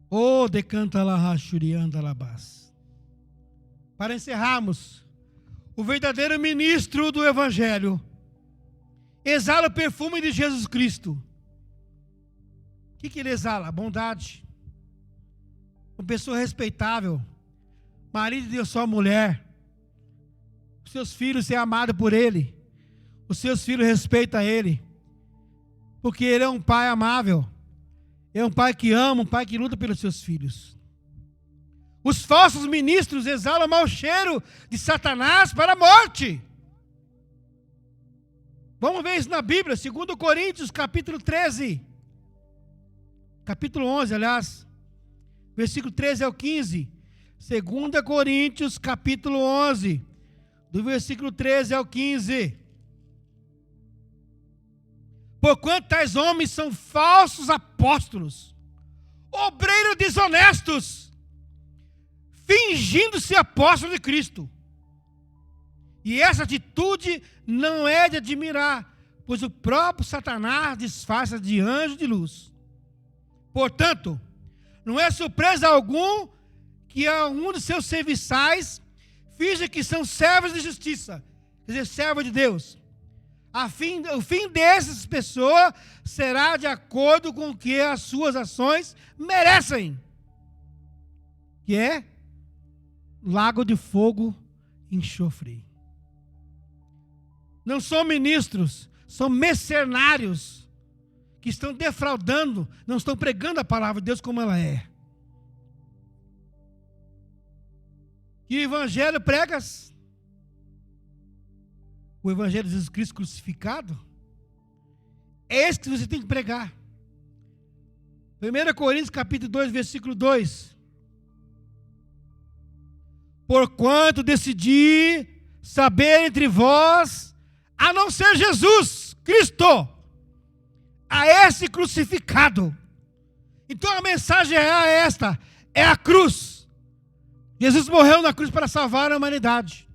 Oh, decanta la rachurianda labás. Para encerrarmos, o verdadeiro ministro do Evangelho exala o perfume de Jesus Cristo. O que ele exala? A bondade. Uma pessoa respeitável, marido de sua mulher. Os seus filhos ser amados por ele. Os seus filhos respeitam ele. Porque ele é um pai amável. É um pai que ama, um pai que luta pelos seus filhos. Os falsos ministros exalam mau cheiro de Satanás para a morte. Vamos ver isso na Bíblia, 2 Coríntios, capítulo 13. Capítulo 11, aliás. Versículo 13 ao 15. 2 Coríntios, capítulo 11. Do versículo 13 ao 15. Porquanto tais homens são falsos apóstolos, obreiros desonestos, fingindo-se apóstolos de Cristo. E essa atitude não é de admirar, pois o próprio Satanás disfarça de anjo de luz. Portanto, não é surpresa algum que algum de seus serviçais finja que são servos de justiça, quer dizer, servos de Deus. O fim dessas pessoas será de acordo com o que as suas ações merecem, que é lago de fogo e enxofre. Não são ministros, são mercenários que estão defraudando, não estão pregando a palavra de Deus como ela é. E o evangelho pregas? O evangelho de Jesus Cristo crucificado? É esse que você tem que pregar. 1 Coríntios capítulo 2, versículo 2. Porquanto decidi saber entre vós, a não ser Jesus Cristo, a esse crucificado. Então a mensagem é esta, é a cruz. Jesus morreu na cruz para salvar a humanidade.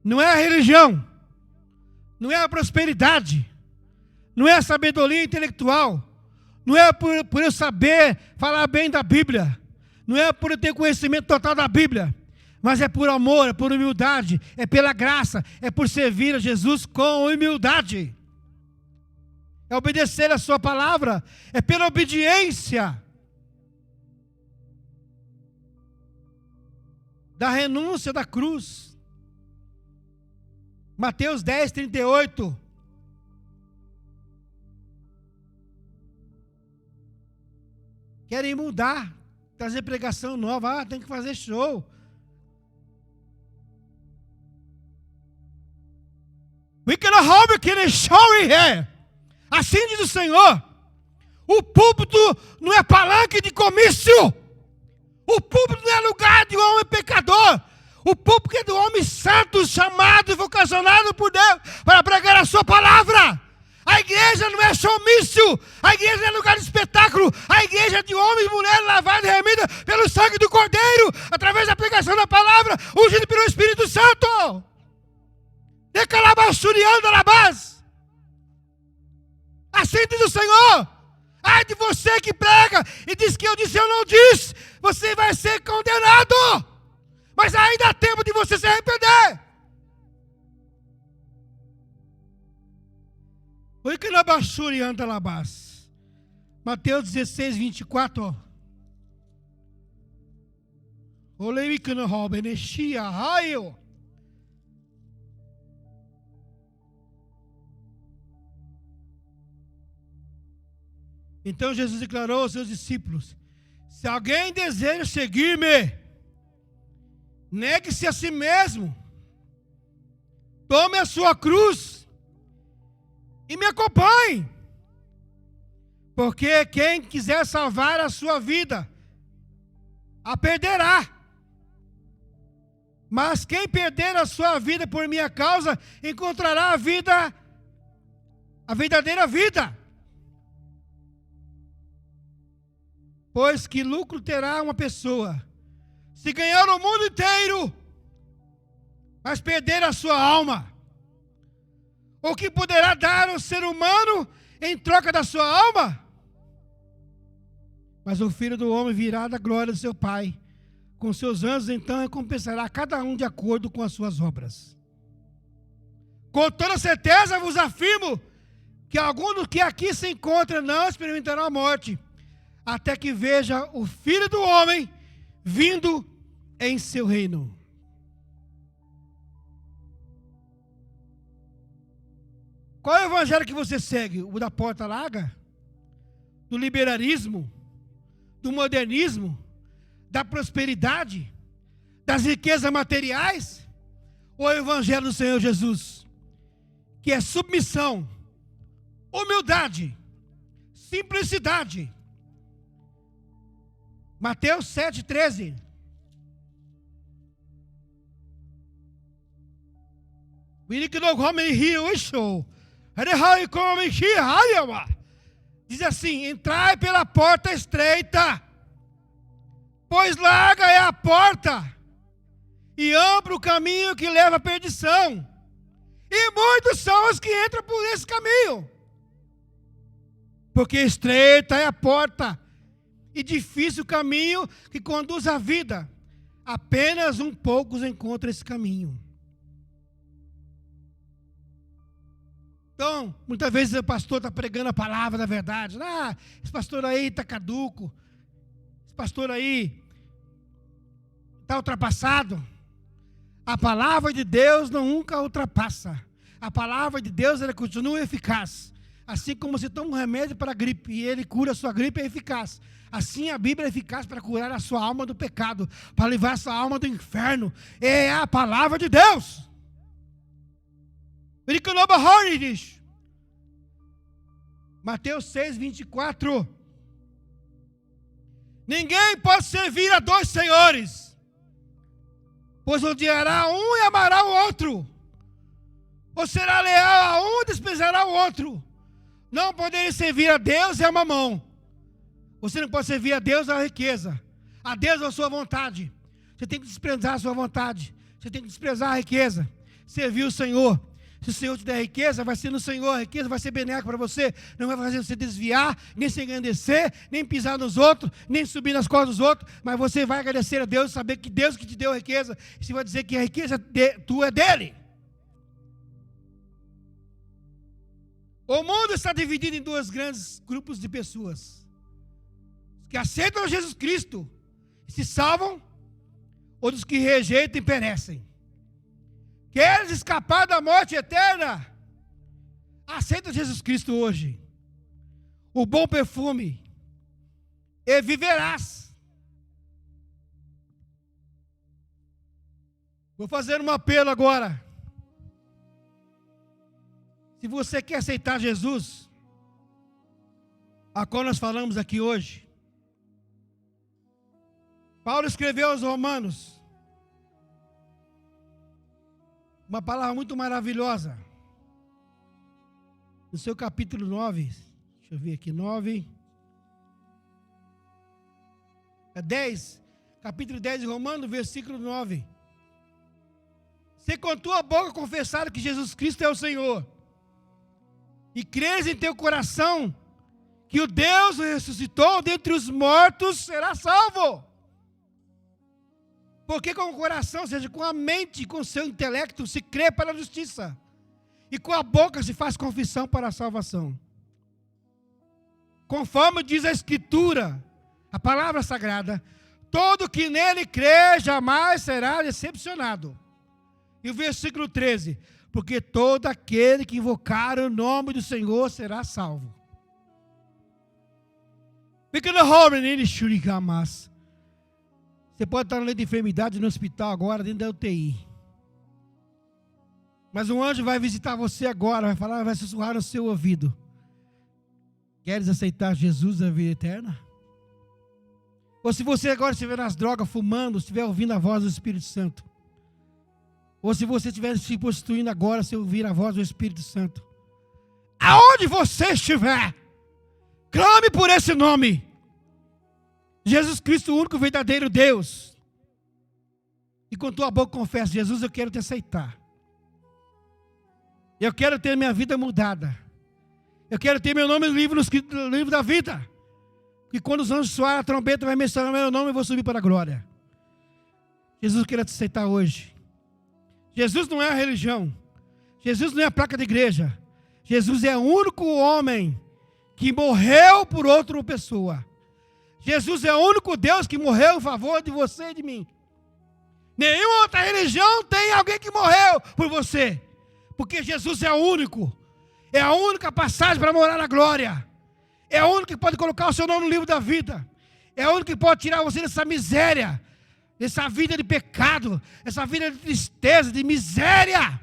Não é a religião, não é a prosperidade, não é a sabedoria intelectual, não é por eu saber falar bem da Bíblia, não é por eu ter conhecimento total da Bíblia, mas é por amor, é por humildade, é pela graça, é por servir a Jesus com humildade, é obedecer a sua palavra, é pela obediência, da renúncia da cruz. Mateus 10, 38. querem mudar, trazer pregação nova. Tem que fazer show. We can hold que show here. Assim diz o Senhor. O púlpito não é palanque de comício. O púlpito não é lugar de homem pecador. O púlpito é do homem santo, chamado e vocacionado por Deus para pregar a sua palavra. A igreja não é showmício. A igreja não é lugar de espetáculo. A igreja é de homens e mulheres lavados e remidas pelo sangue do Cordeiro, através da pregação da palavra, ungido pelo Espírito Santo. Decalabassuriando alabás. Assim diz o Senhor. Ai de você que prega e diz que eu disse, eu não disse. Você vai ser condenado. Mas ainda há tempo de você se arrepender. Oi que na baixura alabás. Mateus 16, 24. Olei que no roube, nexia, raio. Então Jesus declarou aos seus discípulos: se alguém deseja seguir-me, negue-se a si mesmo, tome a sua cruz e me acompanhe. Porque quem quiser salvar a sua vida, a perderá. Mas quem perder a sua vida por minha causa, encontrará a verdadeira vida. Pois que lucro terá uma pessoa se ganhar o mundo inteiro, mas perder a sua alma? O que poderá dar o ser humano em troca da sua alma? Mas o Filho do Homem virá da glória do seu Pai, com seus anjos, então recompensará cada um de acordo com as suas obras. Com toda certeza vos afirmo que algum dos que aqui se encontra não experimentará a morte, até que veja o Filho do Homem vindo em seu reino. Qual é o evangelho que você segue? O da porta larga? Do liberalismo? Do modernismo? Da prosperidade? Das riquezas materiais? Ou é o evangelho do Senhor Jesus? Que é submissão, humildade, simplicidade. Mateus 7,13. Diz assim: entrai pela porta estreita, pois larga é a porta, e amplo o caminho que leva à perdição, e muitos são os que entram por esse caminho. Porque estreita é a porta, e difícil o caminho que conduz à vida. Apenas poucos encontram esse caminho. Então, muitas vezes o pastor está pregando a palavra da verdade. Esse pastor aí está caduco. Esse pastor aí está ultrapassado. A palavra de Deus nunca ultrapassa. A palavra de Deus, ela continua eficaz. Assim como você toma um remédio para a gripe e ele cura a sua gripe, é eficaz. Assim a Bíblia é eficaz para curar a sua alma do pecado, para livrar a sua alma do inferno. É a palavra de Deus. Mateus 6, 24. Ninguém pode servir a dois senhores, pois odiará um e amará o outro, ou será leal a um e desprezará o outro. Não poderia servir a Deus e a mamão. Você não pode servir a Deus ou a riqueza. A Deus ou a sua vontade. Você tem que desprezar a sua vontade. Você tem que desprezar a riqueza. Servir o Senhor. Se o Senhor te der riqueza, vai ser no Senhor. A riqueza vai ser benéfica para você. Não vai fazer você desviar, nem se engrandecer, nem pisar nos outros, nem subir nas costas dos outros. Mas você vai agradecer a Deus, saber que Deus que te deu a riqueza. E você vai dizer que a riqueza tua é dele. O mundo está dividido em dois grandes grupos de pessoas: os que aceitam Jesus Cristo e se salvam, ou os que rejeitam e perecem. Queres escapar da morte eterna? Aceita Jesus Cristo hoje. O bom perfume e viverás. Vou fazer um apelo agora. Se você quer aceitar Jesus, a qual nós falamos aqui hoje, Paulo escreveu aos Romanos uma palavra muito maravilhosa. No seu capítulo 9, deixa eu ver aqui, 10, capítulo 10 de Romanos, versículo 9. Se com tua boca confessar que Jesus Cristo é o Senhor, e creres em teu coração que o Deus o ressuscitou dentre os mortos, será salvo. Porque com o coração, ou seja, com a mente, com o seu intelecto, se crê para a justiça, e com a boca se faz confissão para a salvação. Conforme diz a Escritura, a palavra sagrada, todo que nele crê jamais será decepcionado. E o versículo 13, porque todo aquele que invocar o nome do Senhor será salvo. Você pode estar no leito de enfermidade no hospital agora, dentro da UTI. Mas um anjo vai visitar você agora, vai falar, vai sussurrar no seu ouvido. Queres aceitar Jesus a vida eterna? Ou se você agora estiver nas drogas, fumando, estiver ouvindo a voz do Espírito Santo. Ou se você estiver se prostituindo agora, se ouvir a voz do Espírito Santo. Aonde você estiver, clame por esse nome. Jesus Cristo, o único verdadeiro Deus. E com tua boca confessa, Jesus, eu quero te aceitar. Eu quero ter minha vida mudada. Eu quero ter meu nome no livro da vida. E quando os anjos soarem a trombeta, vai mencionar meu nome e eu vou subir para a glória. Jesus, eu quero te aceitar hoje. Jesus não é a religião. Jesus não é a placa de igreja. Jesus é o único homem que morreu por outra pessoa. Jesus é o único Deus que morreu em favor de você e de mim. Nenhuma outra religião tem alguém que morreu por você. Porque Jesus é o único. É a única passagem para morar na glória. É o único que pode colocar o seu nome no livro da vida. É o único que pode tirar você dessa miséria. Dessa vida de pecado. Essa vida de tristeza, de miséria.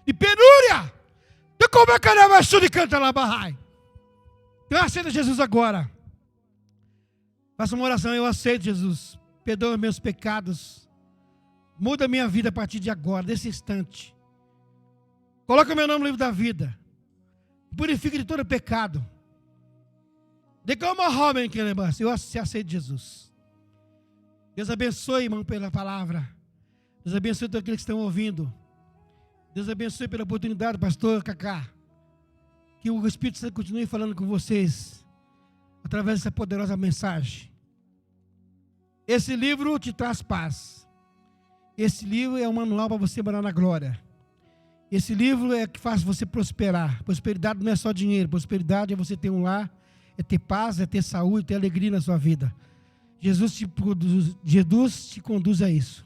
De penúria. De como é que ela vai de cantar lá, Bahai? Então aceita Jesus agora. Faça uma oração, eu aceito Jesus. Perdoa meus pecados. Muda a minha vida a partir de agora, desse instante. Coloca meu nome no livro da vida. Purifica de todo pecado. Declama homem que lembra-se. Eu aceito Jesus. Deus abençoe, irmão, pela palavra. Deus abençoe todos aqueles que estão ouvindo. Deus abençoe pela oportunidade, pastor Cacá. Que o Espírito Santo continue falando com vocês. Através dessa poderosa mensagem. Esse livro te traz paz. Esse livro é um manual para você morar na glória. Esse livro é que faz você prosperar. Prosperidade não é só dinheiro. Prosperidade é você ter um lar, é ter paz, é ter saúde, ter alegria na sua vida. Jesus te conduz a isso.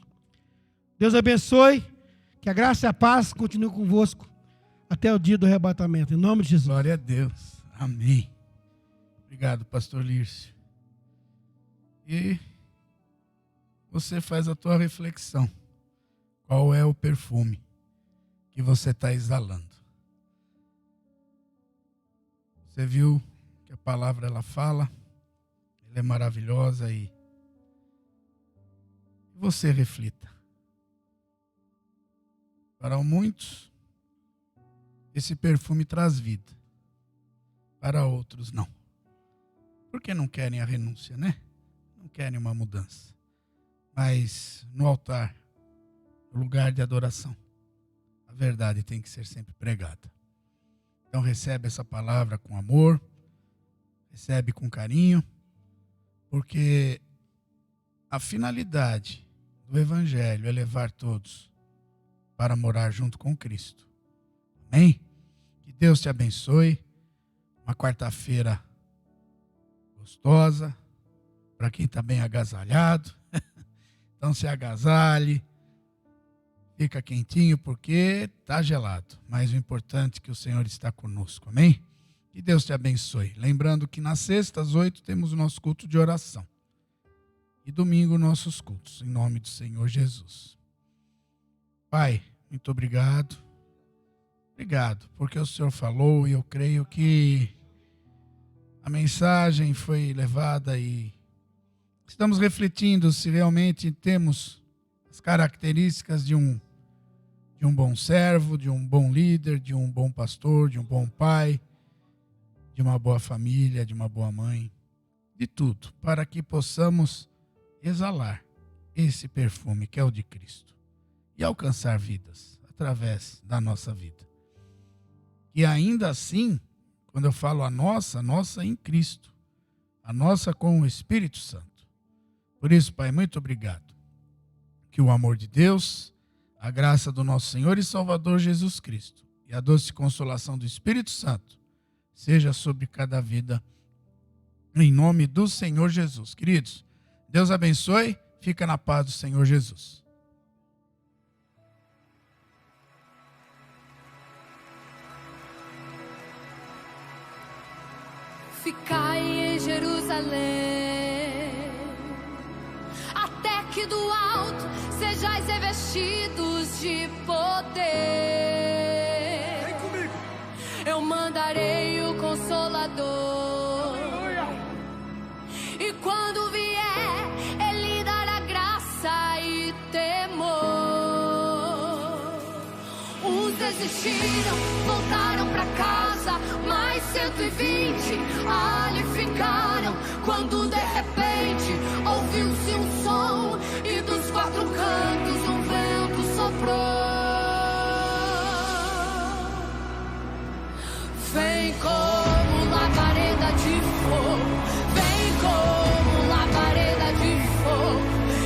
Deus abençoe. Que a graça e a paz continuem convosco até o dia do arrebatamento. Em nome de Jesus. Glória a Deus. Amém. Obrigado, pastor Lírcio. E você faz a tua reflexão. Qual é o perfume que você está exalando? Você viu que a palavra ela fala, ela é maravilhosa e você reflita. Para muitos, esse perfume traz vida. Para outros, não. Porque não querem a renúncia, né? Não querem uma mudança. Mas no altar, no lugar de adoração, a verdade tem que ser sempre pregada. Então recebe essa palavra com amor, recebe com carinho, porque a finalidade do Evangelho é levar todos para morar junto com Cristo. Amém? Que Deus te abençoe. Uma quarta-feira gostosa, para quem está bem agasalhado. Então se agasalhe, fica quentinho porque está gelado. Mas o importante é que o Senhor está conosco. Amém? Que Que Deus te abençoe. Lembrando que nas sextas, às 8, temos o nosso culto de oração. E domingo, nossos cultos, em nome do Senhor Jesus. Pai, muito obrigado. Obrigado, porque o Senhor falou e eu creio que a mensagem foi levada e estamos refletindo se realmente temos as características de um bom servo, de um bom líder, de um bom pastor, de um bom pai, de uma boa família, de uma boa mãe, de tudo, para que possamos exalar esse perfume que é o de Cristo e alcançar vidas através da nossa vida. E ainda assim, quando eu falo a nossa em Cristo, a nossa com o Espírito Santo. Por isso, Pai, muito obrigado. Que o amor de Deus, a graça do nosso Senhor e Salvador Jesus Cristo e a doce consolação do Espírito Santo seja sobre cada vida, em nome do Senhor Jesus. Queridos, Deus abençoe, fica na paz do Senhor Jesus. Ficai em Jerusalém, até que do alto sejais revestidos de poder. Vem comigo. Eu mandarei o Consolador. Aleluia. E quando vier, Ele dará graça e temor. Uns desistiram, voltaram pra casa, mais 120 ali ficaram. Quando de repente ouviu-se um som e dos quatro cantos um vento soprou. Vem como labareda de fogo, vem como labareda de fogo,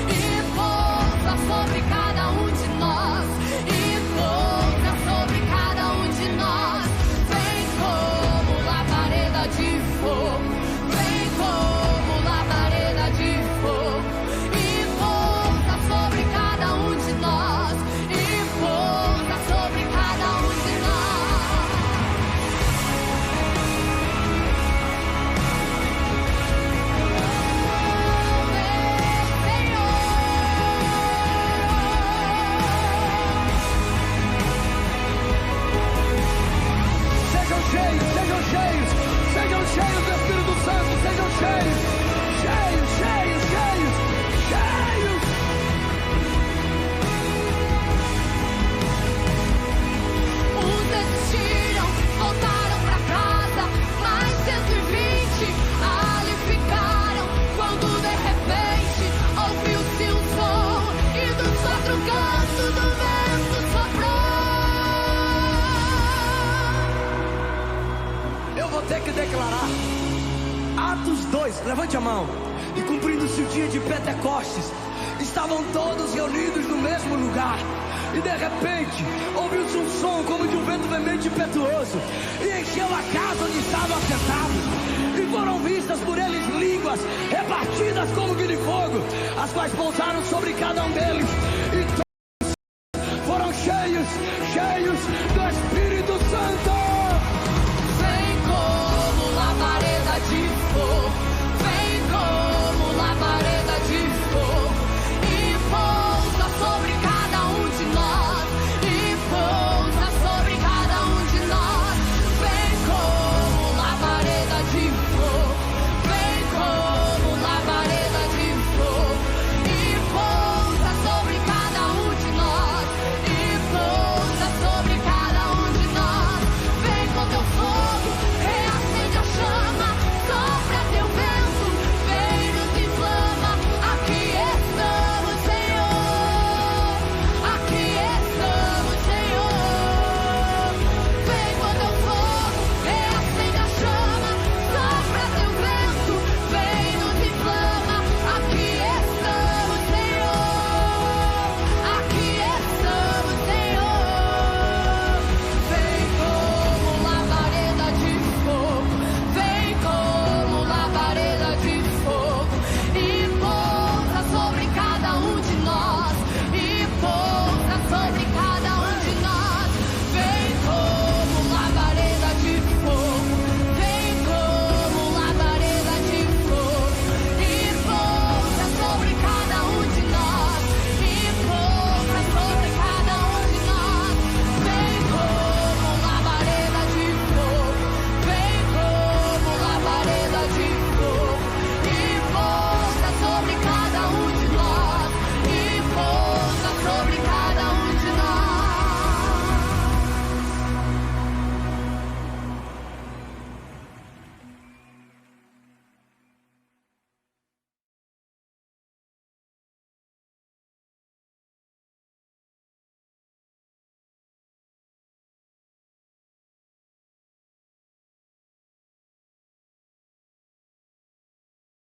e pousa sobre cada um de nós, e pousa sobre cada um de nós. Vem como labareda de fogo, vem como labareda de fogo, e pousa sobre cada um de nós, e pousa sobre cada um de nós. Sejam cheios, sejam cheios, sejam cheios do Espírito Santo, sejam cheios, cheios, cheios, cheios, cheios. Uns desistiram, voltaram pra casa, mais 120 ali ficaram. Quando de repente ouviu-se um som e dos quatro cantos do vento soprou. Eu vou ter que declarar. Atos 2, levante a mão. E cumprindo-se o dia de Pentecostes, estavam todos reunidos no mesmo lugar. E de repente, ouviu-se um som como de um vento veemente e impetuoso, e encheu a casa onde estavam assentados. E foram vistas por eles línguas repartidas como que de fogo, as quais pousaram sobre cada um deles.